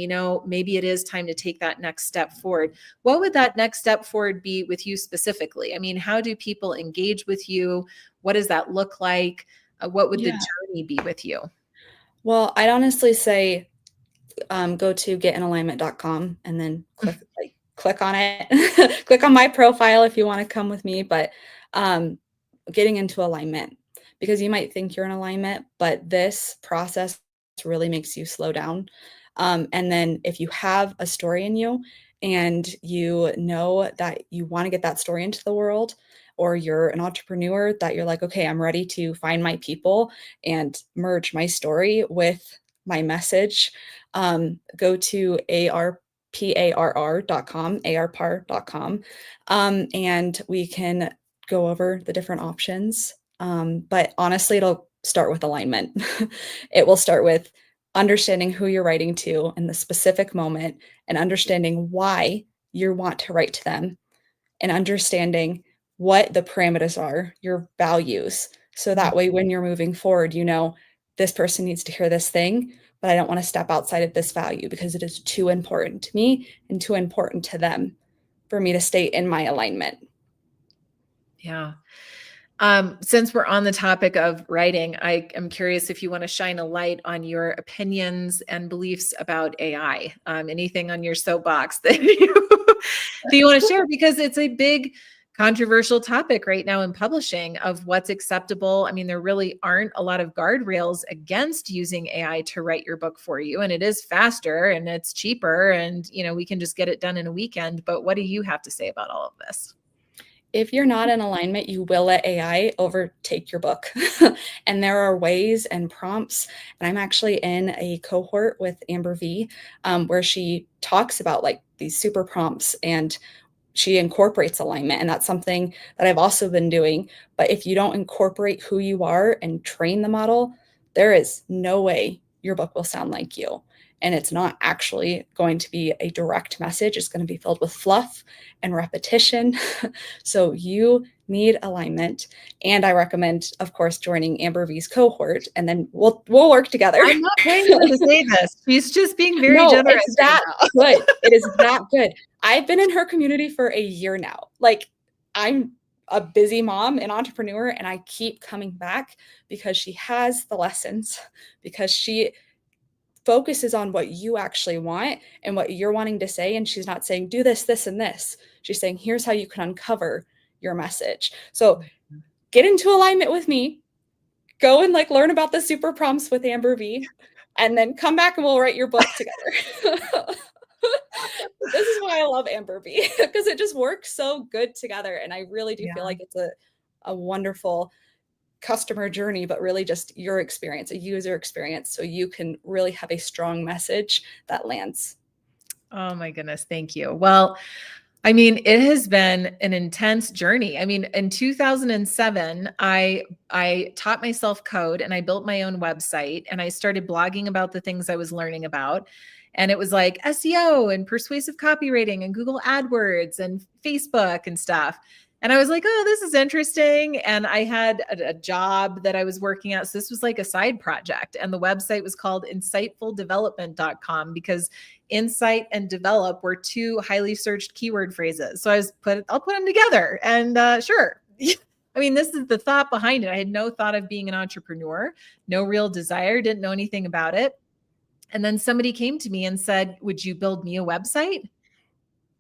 maybe it is time to take that next step forward. What would that next step forward be with you specifically? I mean, how do people engage with you? What does that look like? What would the journey be with you? Well, I'd honestly say go to getinalignment.com and then click on it. Click on my profile if you want to come with me, but getting into alignment, because you might think you're in alignment, but this process really makes you slow down. And then if you have a story in you and you know that you want to get that story into the world, or you're an entrepreneur that you're like, okay, I'm ready to find my people and merge my story with my message, go to arparr.com, arparr.com, and we can go over the different options. But honestly, it'll start with alignment. It will start with understanding who you're writing to in the specific moment and understanding why you want to write to them and understanding what the parameters are, your values. So that way, when you're moving forward, this person needs to hear this thing, but I don't want to step outside of this value because it is too important to me and too important to them for me to stay in my alignment. Yeah. Since we're on the topic of writing, I am curious if you want to shine a light on your opinions and beliefs about AI. Anything on your soapbox that you want to share, because it's a big controversial topic right now in publishing of what's acceptable. I mean, there really aren't a lot of guardrails against using AI to write your book for you, and it is faster and it's cheaper, and we can just get it done in a weekend. But what do you have to say about all of this? If you're not in alignment, you will let AI overtake your book. And there are ways and prompts. And I'm actually in a cohort with Amber V, where she talks about like these super prompts and she incorporates alignment. And that's something that I've also been doing. But if you don't incorporate who you are and train the model, there is no way your book will sound like you. And it's not actually going to be a direct message. It's going to be filled with fluff and repetition. So you need alignment. And I recommend, of course, joining Amber V's cohort, and then we'll work together. I'm not paying her to say this. She's just being very No, generous. it's that good. It is that good. I've been in her community for a year now. Like, I'm a busy mom and entrepreneur, and I keep coming back because she has the lessons, because she focuses on what you actually want and what you're wanting to say. And she's not saying, do this, this, and this. She's saying, here's how you can uncover your message. So get into alignment with me. Go and like learn about the super prompts with Amber V, and then come back and we'll write your book together. This is why I love Amber V, because it just works so good together. And I really do feel like it's a wonderful customer journey, but really just your experience, a user experience, so you can really have a strong message that lands. Oh my goodness. Thank you. Well, I mean, it has been an intense journey. I mean, in 2007, I taught myself code and I built my own website and I started blogging about the things I was learning about. And it was like SEO and persuasive copywriting and Google AdWords and Facebook and stuff. And I was like, oh, this is interesting. And I had a job that I was working at. So this was like a side project. And the website was called insightfuldevelopment.com because insight and develop were two highly searched keyword phrases. So I'll put them together. And sure. I mean, this is the thought behind it. I had no thought of being an entrepreneur, no real desire, didn't know anything about it. And then somebody came to me and said, would you build me a website?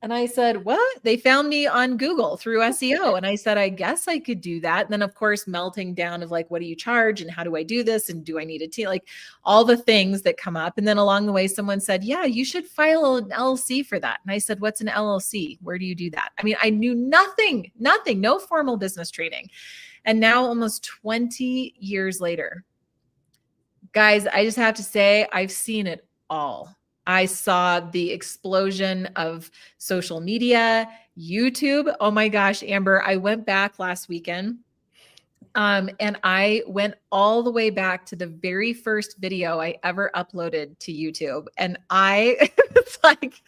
And I said, what? They found me on Google through SEO. And I said, I guess I could do that. And then, of course, melting down of like, what do you charge? And how do I do this? And do I need a team? Like all the things that come up. And then along the way, someone said, yeah, you should file an LLC for that. And I said, what's an LLC? Where do you do that? I mean, I knew nothing, no formal business training. And now almost 20 years later, guys, I just have to say, I've seen it all. I saw the explosion of social media, YouTube. Oh my gosh, Amber, I went back last weekend. And I went all the way back to the very first video I ever uploaded to YouTube. And it's like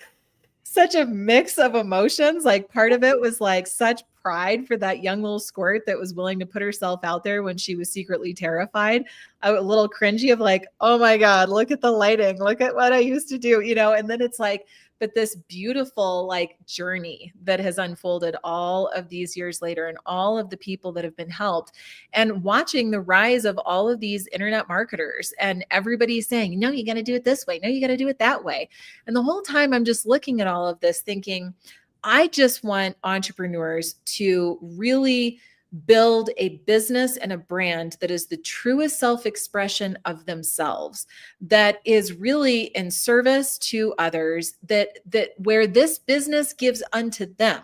such a mix of emotions. Like part of it was like such pride for that young little squirt that was willing to put herself out there when she was secretly terrified. A little cringy of like, oh my God, look at the lighting. Look at what I used to do, and then it's like, but this beautiful like journey that has unfolded all of these years later and all of the people that have been helped and watching the rise of all of these internet marketers and everybody saying, no, you got to do it this way. No, you got to do it that way. And the whole time I'm just looking at all of this thinking, I just want entrepreneurs to really build a business and a brand that is the truest self-expression of themselves, that is really in service to others, that where this business gives unto them,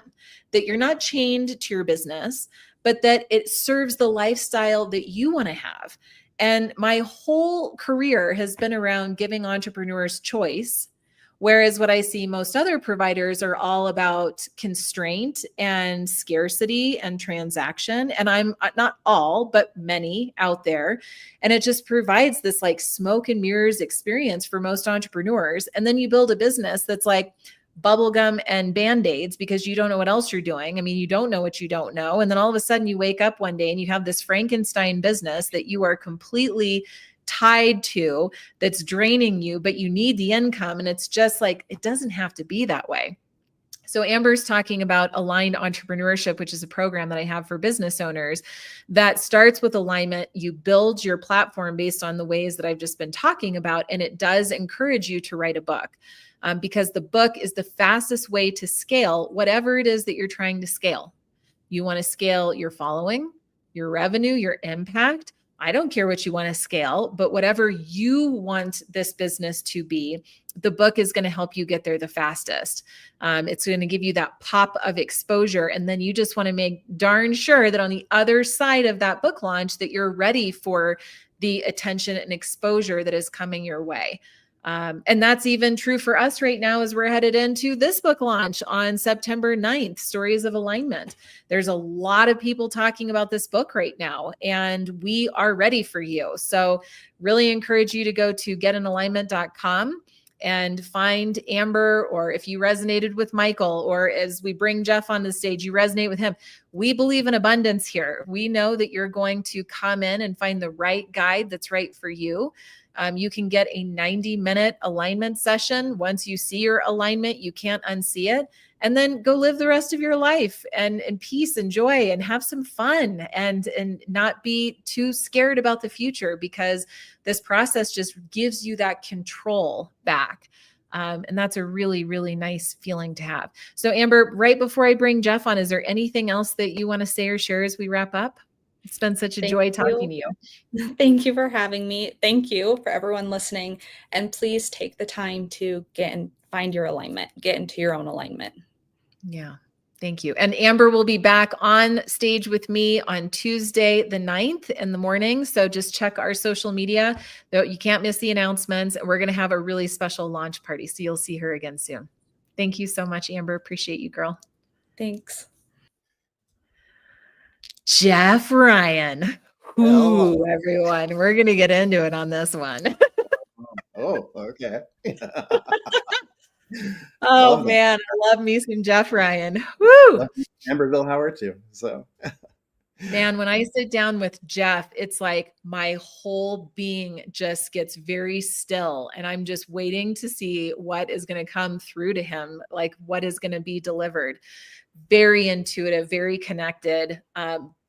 that you're not chained to your business, but that it serves the lifestyle that you want to have. And my whole career has been around giving entrepreneurs choice. Whereas what I see most other providers are all about constraint and scarcity and transaction. And I'm not all, but many out there. And it just provides this like smoke and mirrors experience for most entrepreneurs. And then you build a business that's like bubblegum and band-aids because you don't know what else you're doing. I mean, you don't know what you don't know. And then all of a sudden you wake up one day and you have this Frankenstein business that you are completely tied to, that's draining you, but you need the income. And it's just like, it doesn't have to be that way. So Amber's talking about aligned entrepreneurship, which is a program that I have for business owners that starts with alignment. You build your platform based on the ways that I've just been talking about. And it does encourage you to write a book because the book is the fastest way to scale whatever it is that you're trying to scale. You want to scale your following, your revenue, your impact. I don't care what you want to scale, but whatever you want this business to be, the book is going to help you get there the fastest. It's going to give you that pop of exposure. And then you just want to make darn sure that on the other side of that book launch, that you're ready for the attention and exposure that is coming your way. And that's even true for us right now as we're headed into this book launch on September 9th, Stories of Alignment. There's a lot of people talking about this book right now, and we are ready for you. So really encourage you to go to getinalignment.com and find Amber, or if you resonated with Michael, or as we bring Jeff on the stage, you resonate with him. We believe in abundance here. We know that you're going to come in and find the right guide that's right for you. You can get a 90-minute alignment session. Once you see your alignment, you can't unsee it. And then go live the rest of your life and in peace and joy and have some fun and not be too scared about the future, because this process just gives you that control back. And that's a really, really nice feeling to have. So Amber, right before I bring Jeff on, is there anything else that you want to say or share as we wrap up? It's been such a joy talking to you. Thank you for having me. Thank you for everyone listening. And please take the time to get and find your alignment, get into your own alignment. Yeah. Thank you. And Amber will be back on stage with me on Tuesday, the 9th in the morning. So just check our social media. You can't miss the announcements. And we're going to have a really special launch party. So you'll see her again soon. Thank you so much, Amber. Appreciate you, girl. Thanks. Jeff Ryan. Ooh, everyone. We're going to get into it on this one. Oh, okay. Oh, man. I love me some Jeff Ryan. Woo! Amberville Howard too. So, man, when I sit down with Jeff, it's like my whole being just gets very still, and I'm just waiting to see what is going to come through to him, like what is going to be delivered. Very intuitive, very connected,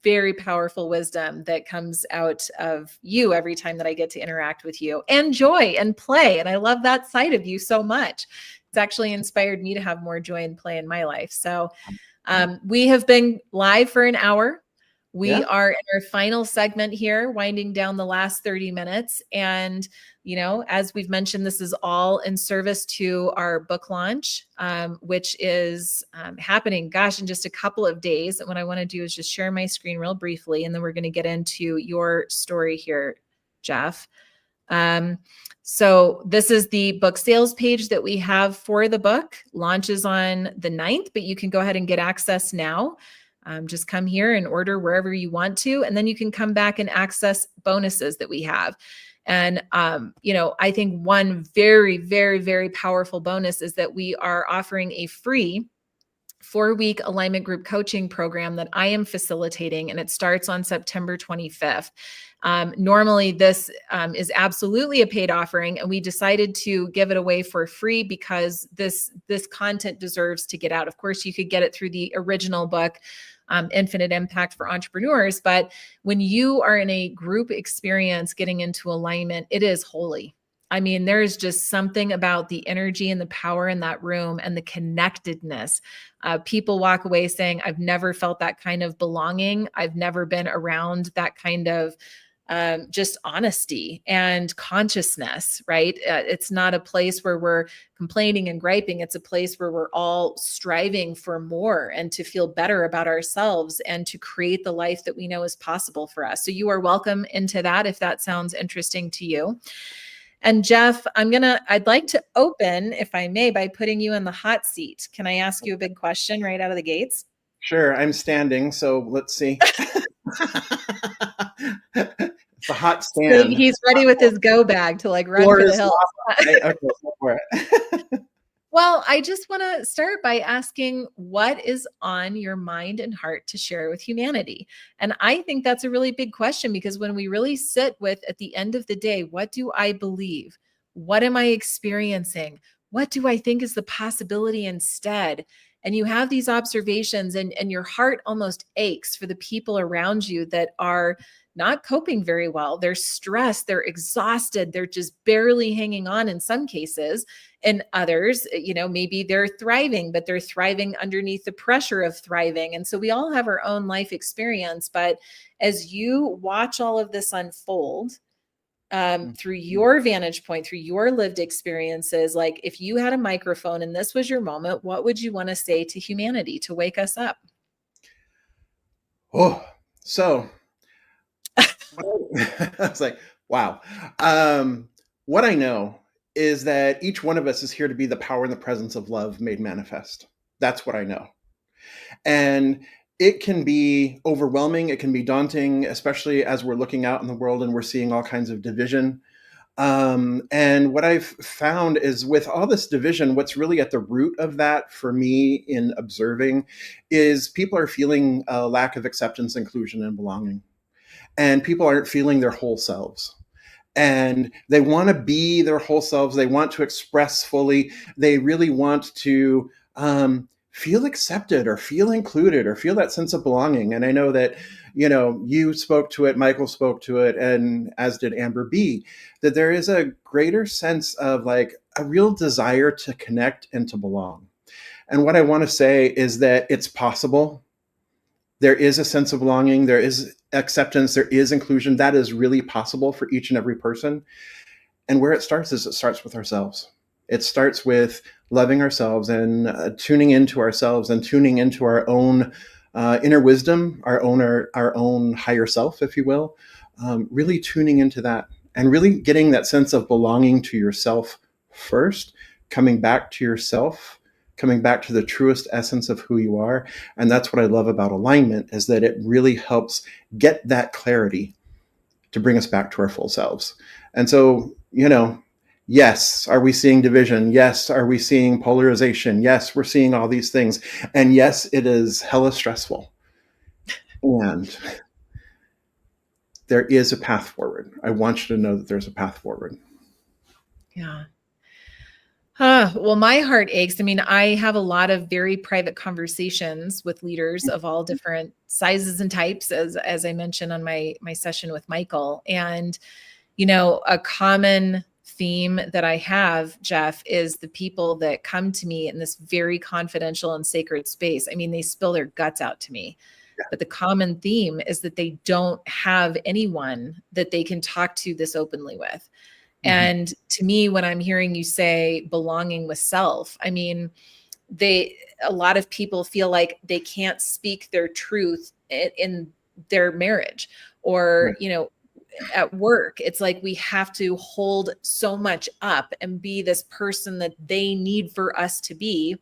very powerful wisdom that comes out of you every time that I get to interact with you, and joy and play. And I love that side of you so much. It's actually inspired me to have more joy and play in my life. So we have been live for an hour. We are in our final segment here, winding down the last 30 minutes. And, you know, as we've mentioned, this is all in service to our book launch, which is happening, gosh, in just a couple of days. And what I want to do is just share my screen real briefly, and then we're going to get into your story here, Jeff. So this is the book sales page that we have for the book. Launches on the 9th, but you can go ahead and get access now. Just come here and order wherever you want to, and then you can come back and access bonuses that we have. And, you know, I think one very, very, very powerful bonus is that we are offering a free 4-week alignment group coaching program that I am facilitating, and it starts on September 25th. Normally this is absolutely a paid offering, and we decided to give it away for free because this content deserves to get out. Of course, you could get it through the original book, Infinite Impact for Entrepreneurs. But when you are in a group experience getting into alignment, it is holy. I mean, there's just something about the energy and the power in that room and the connectedness. People walk away saying, I've never felt that kind of belonging. I've never been around that kind of just honesty and consciousness, right? It's not a place where we're complaining and griping. It's a place where we're all striving for more and to feel better about ourselves and to create the life that we know is possible for us. So you are welcome into that if that sounds interesting to you. And Jeff, I'd like to open, if I may, by putting you in the hot seat. Can I ask you a big question right out of the gates? Sure. I'm standing, so let's see. It's a hot stand. So he's ready with his go bag to like run for the hills. Okay, go for it. Well, I just want to start by asking, what is on your mind and heart to share with humanity? And I think that's a really big question, because when we really sit with, at the end of the day, what do I believe? What am I experiencing? What do I think is the possibility instead? And you have these observations, and your heart almost aches for the people around you that are not coping very well. They're stressed, they're exhausted, they're just barely hanging on in some cases. And others, maybe they're thriving, but they're thriving underneath the pressure of thriving. And so we all have our own life experience. But as you watch all of this unfold, through your vantage point, through your lived experiences, like if you had a microphone and this was your moment, what would you want to say to humanity to wake us up? Oh, so I was like, wow. What I know is that each one of us is here to be the power and the presence of love made manifest. That's what I know. And it can be overwhelming. It can be daunting, especially as we're looking out in the world and we're seeing all kinds of division. And what I've found is with all this division, what's really at the root of that for me in observing is people are feeling a lack of acceptance, inclusion, and belonging. And people aren't feeling their whole selves. And they want to be their whole selves. They want to express fully. They really want to feel accepted or feel included or feel that sense of belonging. And I know that, you spoke to it, Michael spoke to it, and as did Amber B, that there is a greater sense of like a real desire to connect and to belong. And what I want to say is that it's possible. There is a sense of belonging. There is acceptance. There is inclusion. That is really possible for each and every person. And where it starts is it starts with ourselves. It starts with loving ourselves and tuning into ourselves and tuning into our own inner wisdom, our own higher self, if you will. Really tuning into that and really getting that sense of belonging to yourself first, coming back to yourself, coming back to the truest essence of who you are. And that's what I love about alignment, is that it really helps get that clarity to bring us back to our full selves. And so, yes, are we seeing division? Yes, are we seeing polarization? Yes, we're seeing all these things. And yes, it is hella stressful. And there is a path forward. I want you to know that there's a path forward. Yeah. Well, my heart aches. I mean, I have a lot of very private conversations with leaders of all different sizes and types, as I mentioned on my session with Michael. And, a common theme that I have, Jeff, is the people that come to me in this very confidential and sacred space. I mean, they spill their guts out to me. But the common theme is that they don't have anyone that they can talk to this openly with. And to me, when I'm hearing you say belonging with self, I mean, a lot of people feel like they can't speak their truth in their marriage or, at work. It's like we have to hold so much up and be this person that they need for us to be.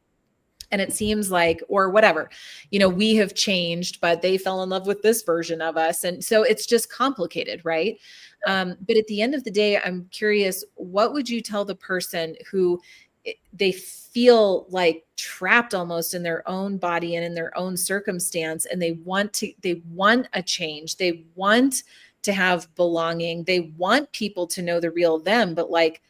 And it seems like, or whatever, we have changed, but they fell in love with this version of us. And so it's just complicated, right? But at the end of the day, I'm curious, what would you tell the person who they feel like trapped almost in their own body and in their own circumstance, and they want a change. They want to have belonging. They want people to know the real them, but like,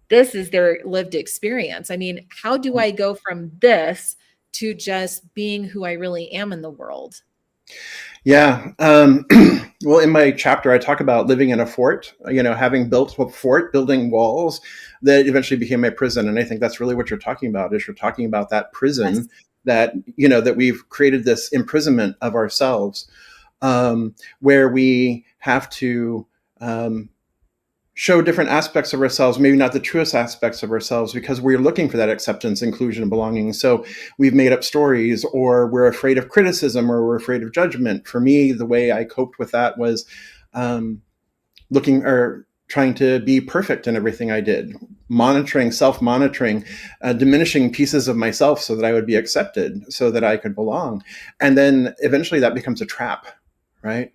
this is their lived experience. I mean, how do I go from this to just being who I really am in the world? Yeah. Well, in my chapter, I talk about living in a fort, having built a fort, building walls that eventually became my prison. And I think that's really what you're talking about, is you're talking about that prison. Yes. That, that we've created this imprisonment of ourselves, where we have to show different aspects of ourselves, maybe not the truest aspects of ourselves, because we're looking for that acceptance, inclusion, and belonging. So we've made up stories, or we're afraid of criticism, or we're afraid of judgment. For me, the way I coped with that was trying to be perfect in everything I did, self-monitoring, diminishing pieces of myself so that I would be accepted, so that I could belong. And then eventually that becomes a trap, right?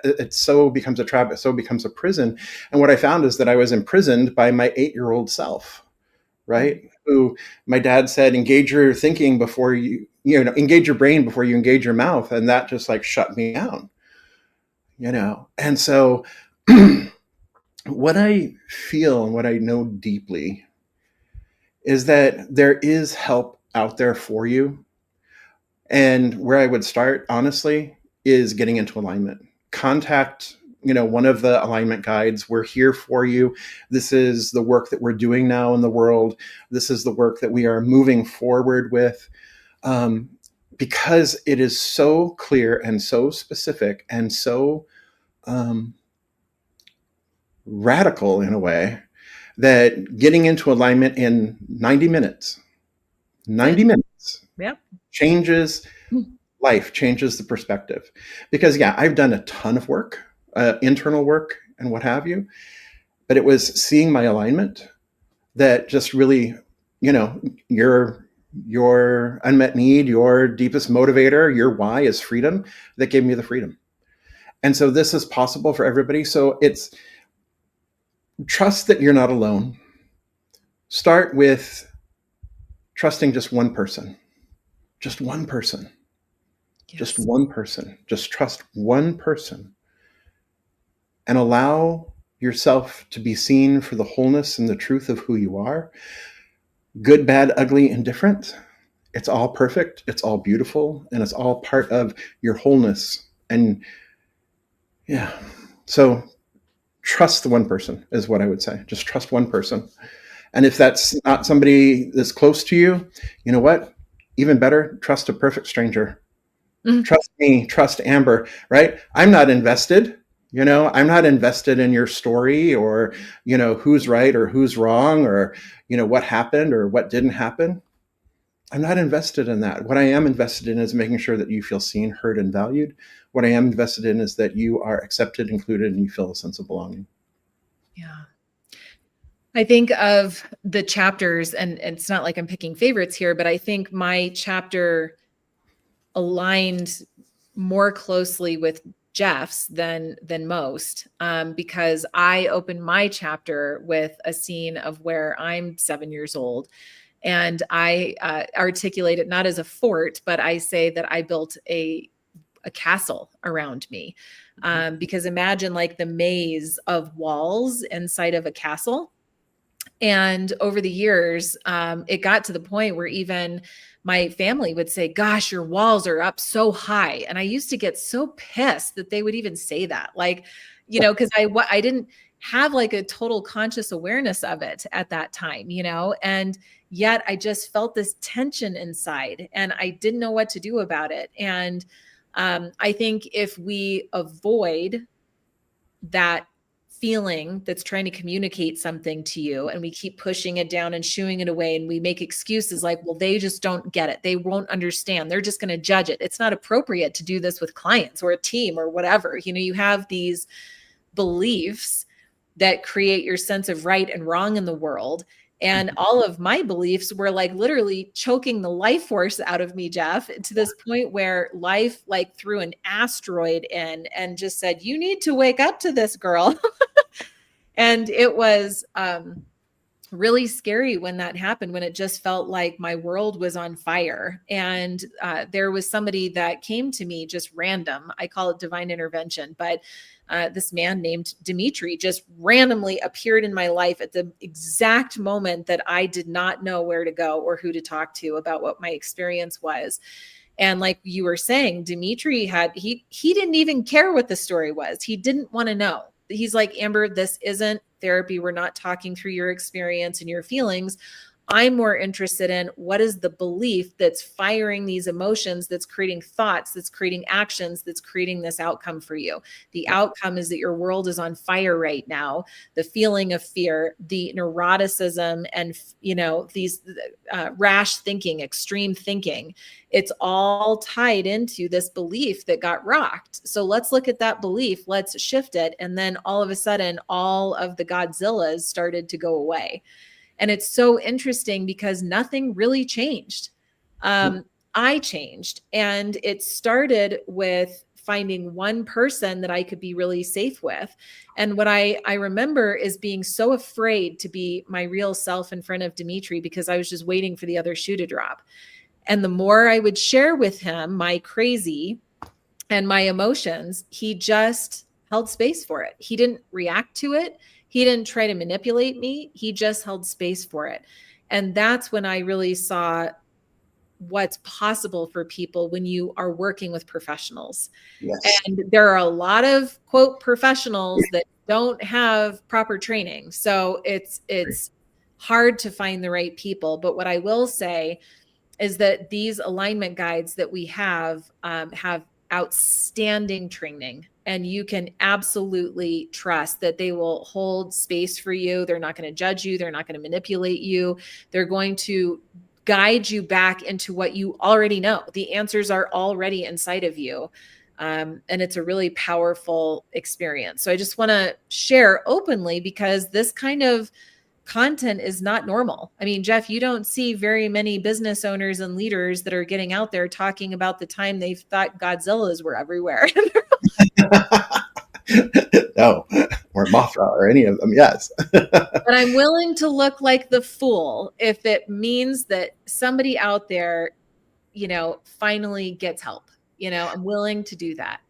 It so becomes a trap, it so becomes a prison. And what I found is that I was imprisoned by my 8-year-old self, right? Who my dad said, engage your thinking before engage your brain before you engage your mouth. And that just like shut me down, And so what I feel and what I know deeply is that there is help out there for you. And where I would start, honestly, is getting into alignment. contact, one of the alignment guides. We're here for you. This is the work that we're doing now in the world. This is the work that we are moving forward with. Because it is so clear and so specific and so radical in a way that getting into alignment in 90 minutes Yep. changes life, changes the perspective. Because I've done a ton of work, internal work and what have you, but it was seeing my alignment that just really, your unmet need, your deepest motivator, your why is freedom, that gave me the freedom. And so this is possible for everybody. So it's trust that you're not alone. Start with trusting just one person. Just one person. Yes. Just one person. Just trust one person. And allow yourself to be seen for the wholeness and the truth of who you are. Good, bad, ugly, indifferent. It's all perfect. It's all beautiful. And it's all part of your wholeness. And so trust the one person is what I would say. Just trust one person. And if that's not somebody that's close to you, you know what? Even better, trust a perfect stranger. Mm-hmm. Trust me, trust Amber, right? I'm not invested. I'm not invested in your story or, who's right or who's wrong or, what happened or what didn't happen. I'm not invested in that. What I am invested in is making sure that you feel seen, heard, and valued. What I am invested in is that you are accepted, included, and you feel a sense of belonging. Yeah. I think of the chapters, and it's not like I'm picking favorites here, but I think my chapter aligned more closely with Jeff's than most, because I opened my chapter with a scene of where I'm 7 years old. And I articulate it not as a fort, but I say that I built a castle around me. Because imagine like the maze of walls inside of a castle. And over the years, it got to the point where even my family would say, gosh, your walls are up so high. And I used to get so pissed that they would even say that, like, because I didn't have like a total conscious awareness of it at that time, and yet I just felt this tension inside and I didn't know what to do about it. And I think if we avoid that feeling that's trying to communicate something to you and we keep pushing it down and shooing it away, and we make excuses like, well, they just don't get it, they won't understand, they're just going to judge it, it's not appropriate to do this with clients or a team or whatever, you have these beliefs that create your sense of right and wrong in the world. And all of my beliefs were like literally choking the life force out of me, Jeff, to this point where life like threw an asteroid in and just said, you need to wake up to this, girl. And it was really scary when that happened, when it just felt like my world was on fire. And there was somebody that came to me just random. I call it divine intervention, but this man named Dimitri just randomly appeared in my life at the exact moment that I did not know where to go or who to talk to about what my experience was. And like you were saying, Dimitri he didn't even care what the story was. He didn't want to know. He's like, Amber, this isn't therapy. We're not talking through your experience and your feelings. I'm more interested in what is the belief that's firing these emotions, that's creating thoughts, that's creating actions, that's creating this outcome for you. The outcome is that your world is on fire right now. The feeling of fear, the neuroticism, and these rash thinking, extreme thinking, it's all tied into this belief that got rocked. So let's look at that belief, let's shift it. And then all of a sudden, all of the Godzillas started to go away. And it's so interesting because nothing really changed. I changed. And it started with finding one person that I could be really safe with. And what I remember is being so afraid to be my real self in front of Dimitri because I was just waiting for the other shoe to drop. And the more I would share with him my crazy and my emotions, he just held space for it. He didn't react to it. He didn't try to manipulate me. He just held space for it. And that's when I really saw what's possible for people when you are working with professionals. Yes. And there are a lot of quote professionals that don't have proper training. So it's hard to find the right people. But what I will say is that these alignment guides that we have outstanding training, and you can absolutely trust that they will hold space for you. They're not going to judge you. They're not going to manipulate you. They're going to guide you back into what you already know. The answers are already inside of you. And it's a really powerful experience. So I just want to share openly, because this kind of content is not normal. I mean, Jeff, you don't see very many business owners and leaders that are getting out there talking about the time they thought Godzillas were everywhere. No, or Mothra or any of them. Yes. But I'm willing to look like the fool if it means that somebody out there, finally gets help. I'm willing to do that.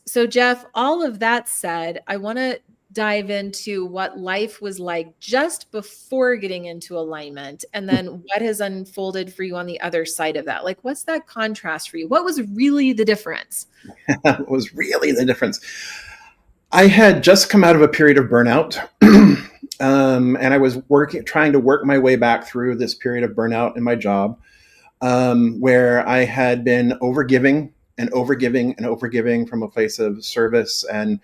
So Jeff, all of that said, I want to dive into what life was like just before getting into alignment, and then what has unfolded for you on the other side of that. Like, what's that contrast for you? What was really the difference? What was really the difference? I had just come out of a period of burnout, and I was trying to work my way back through this period of burnout in my job, where I had been overgiving and overgiving and overgiving from a place of service and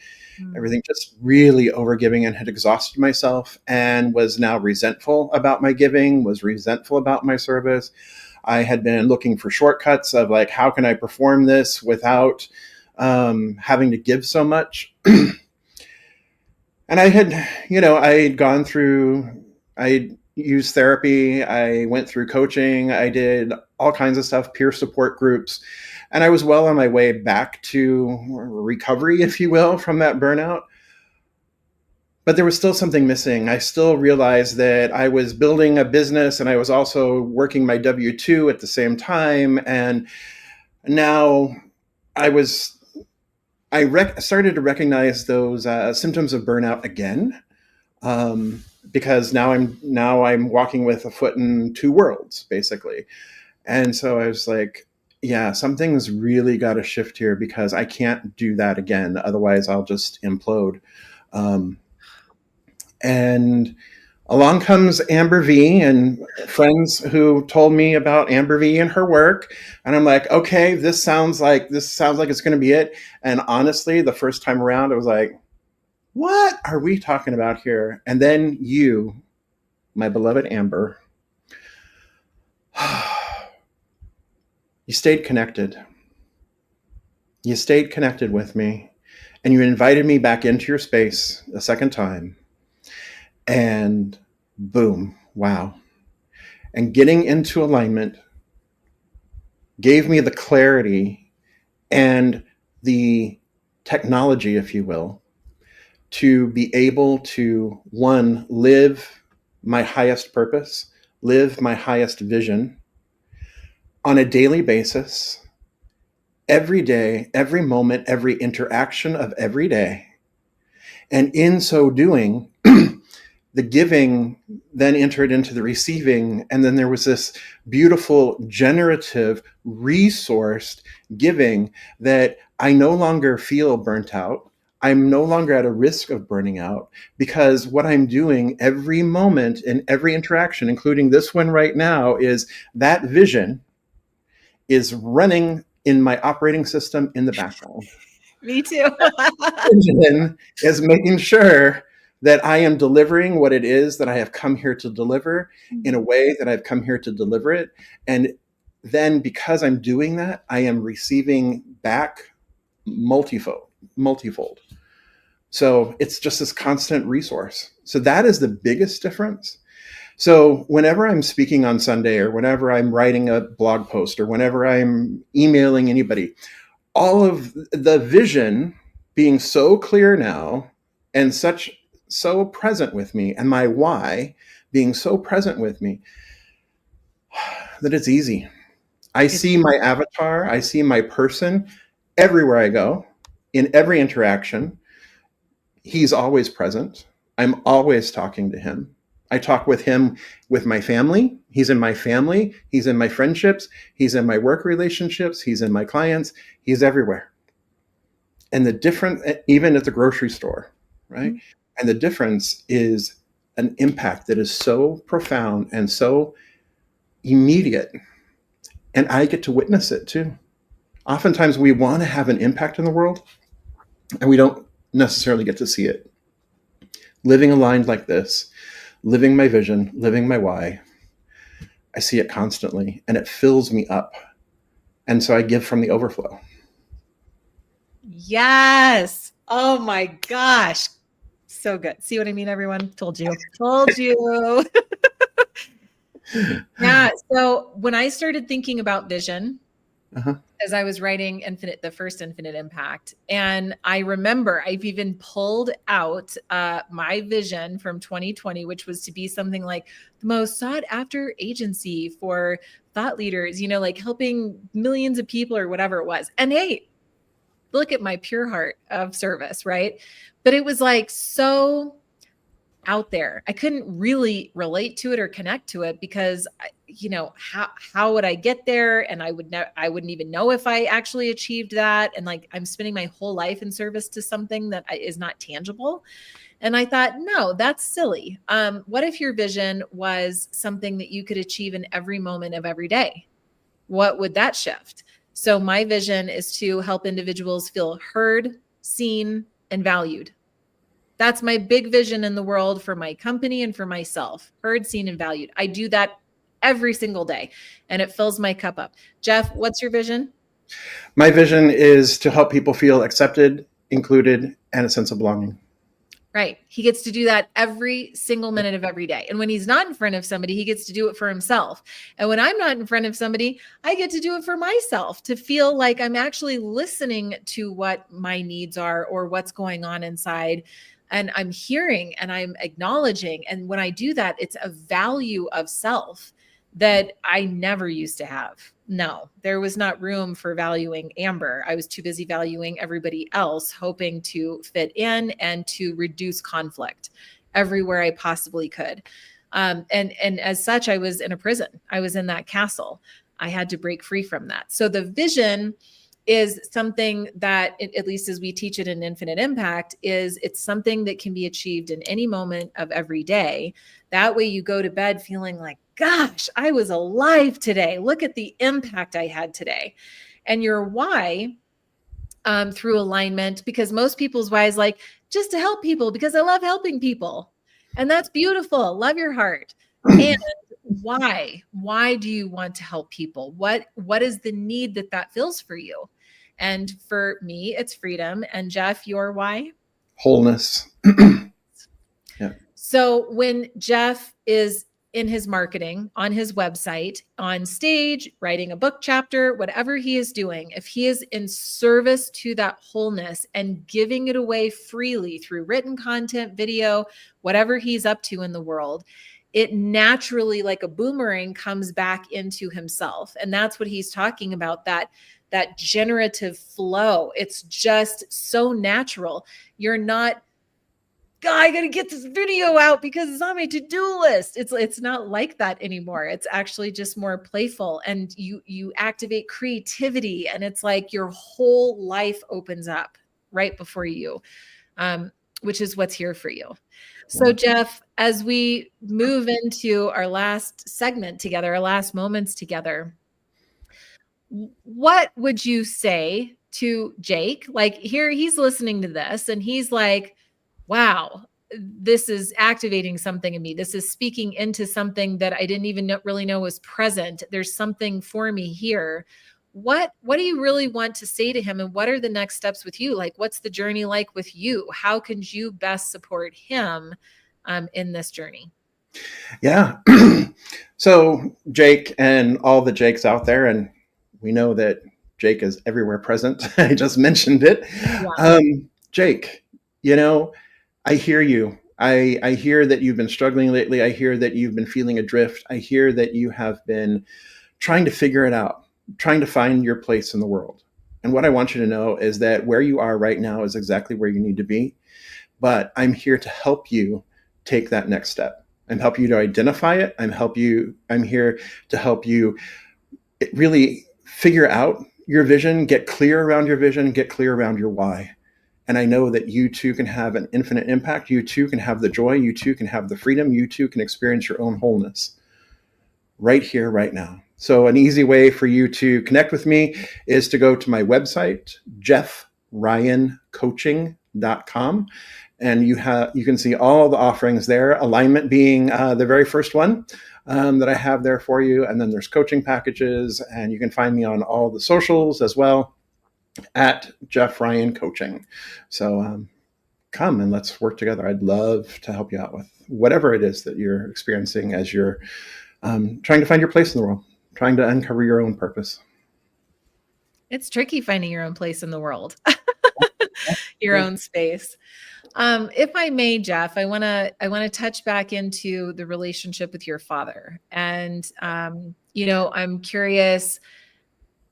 everything, just really overgiving, and had exhausted myself and was now resentful about my giving, was resentful about my service. I had been looking for shortcuts of like, how can I perform this without having to give so much? And I had gone through, I used therapy, I went through coaching, I did all kinds of stuff, peer support groups, and I was well on my way back to recovery, if you will, from that burnout. But there was still something missing. I still realized that I was building a business and I was also working my W-2 at the same time. And now started to recognize those symptoms of burnout again, because now I'm walking with a foot in two worlds, basically. And so I was like, yeah, something's really got to shift here, because I can't do that again. Otherwise, I'll just implode. And along comes Amber V and friends who told me about Amber V and her work. And I'm like, okay, this sounds like it's going to be it. And honestly, the first time around, I was like, what are we talking about here? And then you, my beloved Amber, you stayed connected. You stayed connected with me, and you invited me back into your space a second time. And boom, wow. And getting into alignment gave me the clarity and the technology, if you will, to be able to, one, live my highest purpose, live my highest vision on a daily basis, every day, every moment, every interaction of every day. And in so doing, the giving then entered into the receiving. And then there was this beautiful, generative, resourced giving that I no longer feel burnt out. I'm no longer at a risk of burning out, because what I'm doing every moment in every interaction, including this one right now, is that vision is running in my operating system in the background. Me too. Vision is making sure that I am delivering what it is that I have come here to deliver in a way that I've come here to deliver it. And then because I'm doing that, I am receiving back multifold. So it's just this constant resource. So that is the biggest difference. So whenever I'm speaking on Sunday, or whenever I'm writing a blog post, or whenever I'm emailing anybody, all of the vision being so clear now and so present with me, and my why being so present with me, that it's easy. I see my avatar, I see my person everywhere I go, in every interaction. He's always present. I'm always talking to him. I talk with him with my family. He's in my family. He's in my friendships. He's in my work relationships. He's in my clients. He's everywhere. And the difference, even at the grocery store, right? Mm-hmm. And the difference is an impact that is so profound and so immediate. And I get to witness it too. Oftentimes we want to have an impact in the world and we don't necessarily get to see it. Living aligned like this, living my vision, living my why, I see it constantly and it fills me up. And so I give from the overflow. Yes. Oh my gosh. So good. See what I mean, everyone? Told you. Told you. Yeah. So when I started thinking about vision, as I was writing the first Infinite Impact, and I remember I've even pulled out my vision from 2020, which was to be something like the most sought after agency for thought leaders, you know, like helping millions of people or whatever it was. And hey, look at my pure heart of service, right? But it was like so out there. I couldn't really relate to it or connect to it because, you know, how would I get there? And I wouldn't even know if I actually achieved that. And like, I'm spending my whole life in service to something that is not tangible. And I thought, no, that's silly. What if your vision was something that you could achieve in every moment of every day? What would that shift? So my vision is to help individuals feel heard, seen, and valued. That's my big vision in the world for my company and for myself. Heard, seen, and valued. I do that every single day and it fills my cup up. Jeff, what's your vision? My vision is to help people feel accepted, included, and a sense of belonging. Right. He gets to do that every single minute of every day. And when he's not in front of somebody, he gets to do it for himself. And when I'm not in front of somebody, I get to do it for myself, to feel like I'm actually listening to what my needs are or what's going on inside. And I'm hearing and I'm acknowledging. And when I do that, it's a value of self that I never used to have. No, there was not room for valuing Amber. I was too busy valuing everybody else, hoping to fit in and to reduce conflict everywhere I possibly could. And as such, I was in a prison. I was in that castle. I had to break free from that. So the vision is something that, at least as we teach it in Infinite Impact, it's something that can be achieved in any moment of every day. That way you go to bed feeling like, gosh, I was alive today. Look at the impact I had today. And your why, through alignment, because most people's why is like, just to help people because I love helping people. And that's beautiful. Love your heart. And why do you want to help people? What is the need that fills for you? And for me, it's freedom. And Jeff, your why? Wholeness. Yeah. So when Jeff is in his marketing, on his website, on stage, writing a book chapter, whatever he is doing, if he is in service to that wholeness and giving it away freely through written content, video, whatever he's up to in the world, it naturally, like a boomerang, comes back into himself. And that's what he's talking about, that generative flow. It's just so natural. You're not, God, I got to get this video out because it's on my to-do list. It's not like that anymore. It's actually just more playful, and you activate creativity, and it's like your whole life opens up right before you, which is what's here for you. So Jeff, as we move into our last segment together, our last moments together, what would you say to Jake? Like, here he's listening to this and he's like, wow, this is activating something in me. This is speaking into something that I didn't even really know was present. There's something for me here. What do you really want to say to him? And what are the next steps with you? Like, what's the journey like with you? How can you best support him in this journey? Yeah. So Jake and all the Jakes out there, and we know that Jake is everywhere present. I just mentioned it. Yeah. Jake, you know, I hear you. I hear that you've been struggling lately. I hear that you've been feeling adrift. I hear that you have been trying to figure it out, trying to find your place in the world. And what I want you to know is that where you are right now is exactly where you need to be. But I'm here to help you take that next step. I'm helping you to identify it. I'm here to help you really figure out your vision, get clear around your vision, get clear around your why. And I know that you too can have an infinite impact. You too can have the joy. You too can have the freedom. You too can experience your own wholeness right here, right now. So an easy way for you to connect with me is to go to my website, jeffryancoaching.com. And you can see all the offerings there, alignment being the very first one that I have there for you. And then there's coaching packages, and you can find me on all the socials as well at Jeff Ryan Coaching. So come and let's work together. I'd love to help you out with whatever it is that you're experiencing as you're trying to find your place in the world, trying to uncover your own purpose. It's tricky finding your own place in the world, your own space. If I may, Jeff, I want to touch back into the relationship with your father. And, I'm curious,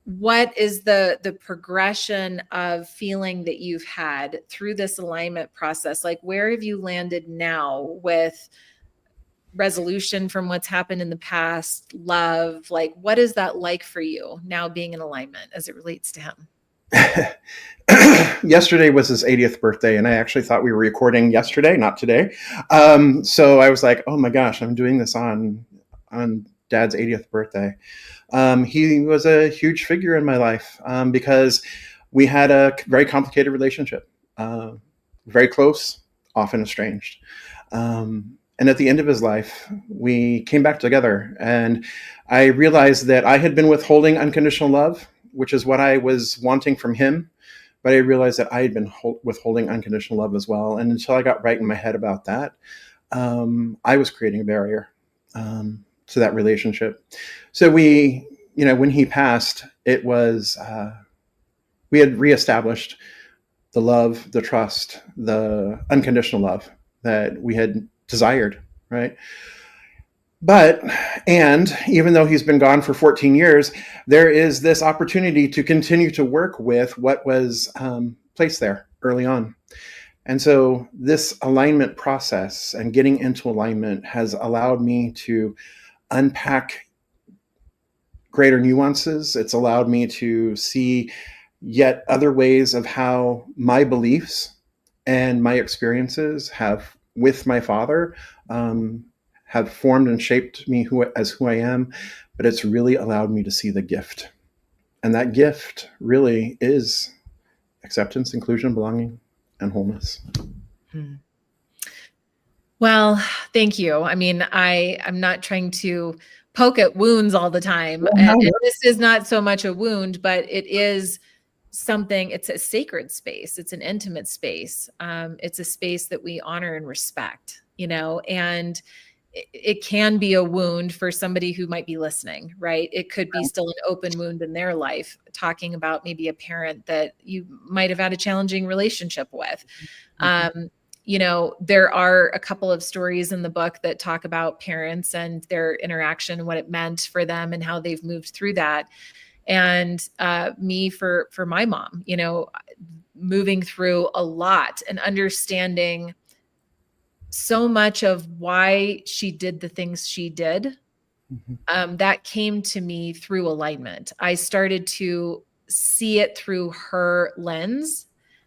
what is the progression of feeling that you've had through this alignment process? Like, where have you landed now with resolution from what's happened in the past, love? Like, what is that like for you now being in alignment as it relates to him? Yesterday was his 80th birthday, and I actually thought we were recording yesterday, not today. So I was like, oh my gosh, I'm doing this on Dad's 80th birthday. He was a huge figure in my life because we had a very complicated relationship, very close, often estranged. And at the end of his life, we came back together, and I realized that I had been withholding unconditional love, which is what I was wanting from him. But I realized that I had been withholding unconditional love as well. And until I got right in my head about that, I was creating a barrier to that relationship. So when he passed, it was, we had reestablished the love, the trust, the unconditional love that we had desired, right? And even though he's been gone for 14 years, there is this opportunity to continue to work with what was placed there early on. And so this alignment process and getting into alignment has allowed me to unpack greater nuances. It's allowed me to see yet other ways of how my beliefs and my experiences have with my father have formed and shaped me as who I am, but it's really allowed me to see the gift. And that gift really is acceptance, inclusion, belonging, and wholeness. Well, thank you. I mean, I'm not trying to poke at wounds all the time. And this is not so much a wound, but it is something, it's a sacred space. It's an intimate space. It's a space that we honor and respect, and it can be a wound for somebody who might be listening, right? It could be still an open wound in their life, talking about maybe a parent that you might have had a challenging relationship with. There are a couple of stories in the book that talk about parents and their interaction, what it meant for them and how they've moved through that. And me for my mom, moving through a lot and understanding so much of why she did the things she did. That came to me through alignment. I started to see it through her lens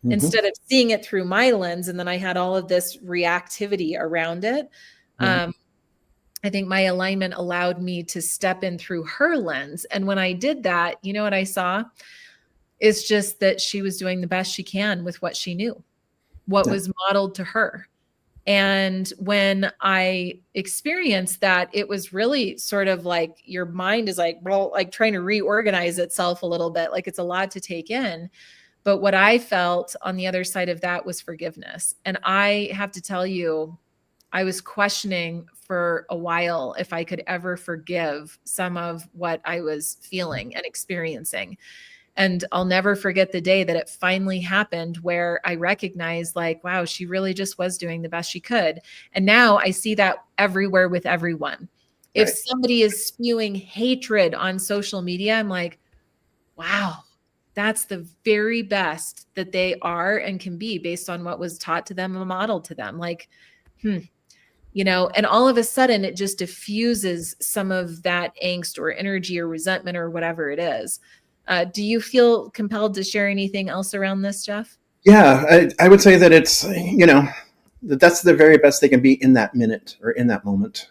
instead of seeing it through my lens. And then I had all of this reactivity around it. I think my alignment allowed me to step in through her lens. And when I did that, you know what I saw? It's just that she was doing the best she can with what she knew, what was modeled to her. And when I experienced that, it was really sort of like your mind is like trying to reorganize itself a little bit. Like it's a lot to take in. But what I felt on the other side of that was forgiveness. And I have to tell you, I was questioning for a while if I could ever forgive some of what I was feeling and experiencing. And I'll never forget the day that it finally happened where I recognized like, wow, she really just was doing the best she could. And now I see that everywhere with everyone. If somebody is spewing hatred on social media, I'm like, wow, that's the very best that they are and can be based on what was taught to them and modeled to them. Like, you know, and all of a sudden it just diffuses some of that angst or energy or resentment or whatever it is. Do you feel compelled to share anything else around this, Jeff? Yeah, I would say that it's, that's the very best they can be in that minute or in that moment,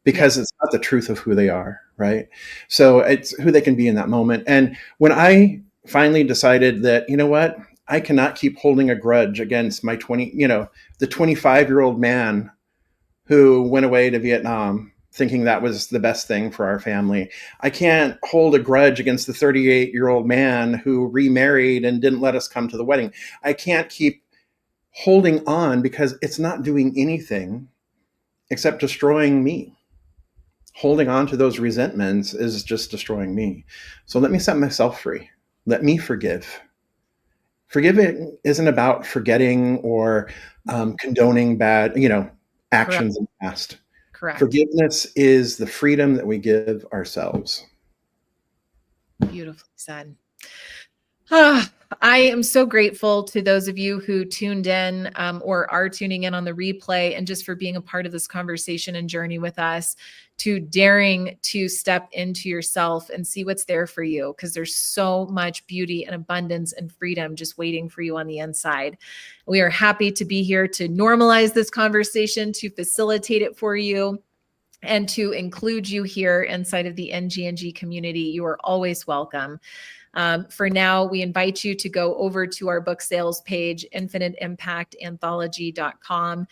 because it's not the truth of who they are, right? So it's who they can be in that moment. And when I finally decided that, you know what, I cannot keep holding a grudge against my the 25-year-old man who went away to Vietnam thinking that was the best thing for our family. I can't hold a grudge against the 38-year-old man who remarried and didn't let us come to the wedding. I can't keep holding on, because it's not doing anything except destroying me. Holding on to those resentments is just destroying me. So let me set myself free. Let me forgive. Forgiving isn't about forgetting or condoning bad, actions in the past. Correct. Forgiveness is the freedom that we give ourselves. Beautifully said. I am so grateful to those of you who tuned in or are tuning in on the replay, and just for being a part of this conversation and journey with us, to daring to step into yourself and see what's there for you, because there's so much beauty and abundance and freedom just waiting for you on the inside. We are happy to be here to normalize this conversation, to facilitate it for you, and to include you here inside of the NGNG community. You are always welcome. For now, we invite you to go over to our book sales page, infiniteimpactanthology.com.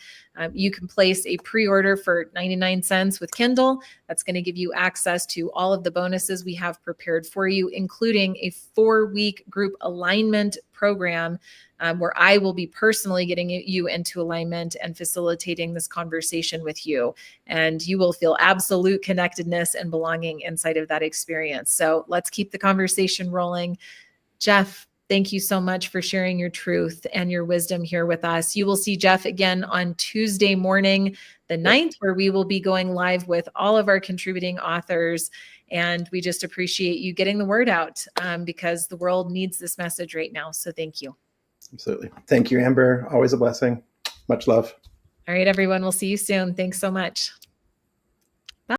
You can place a pre-order for 99 cents with Kindle. That's going to give you access to all of the bonuses we have prepared for you, including a 4-week group alignment program where I will be personally getting you into alignment and facilitating this conversation with you. And you will feel absolute connectedness and belonging inside of that experience. So let's keep the conversation rolling. Jeff, thank you so much for sharing your truth and your wisdom here with us. You will see Jeff again on Tuesday morning, the 9th, where we will be going live with all of our contributing authors. And we just appreciate you getting the word out because the world needs this message right now. So thank you. Absolutely. Thank you, Amber. Always a blessing. Much love. All right, everyone. We'll see you soon. Thanks so much.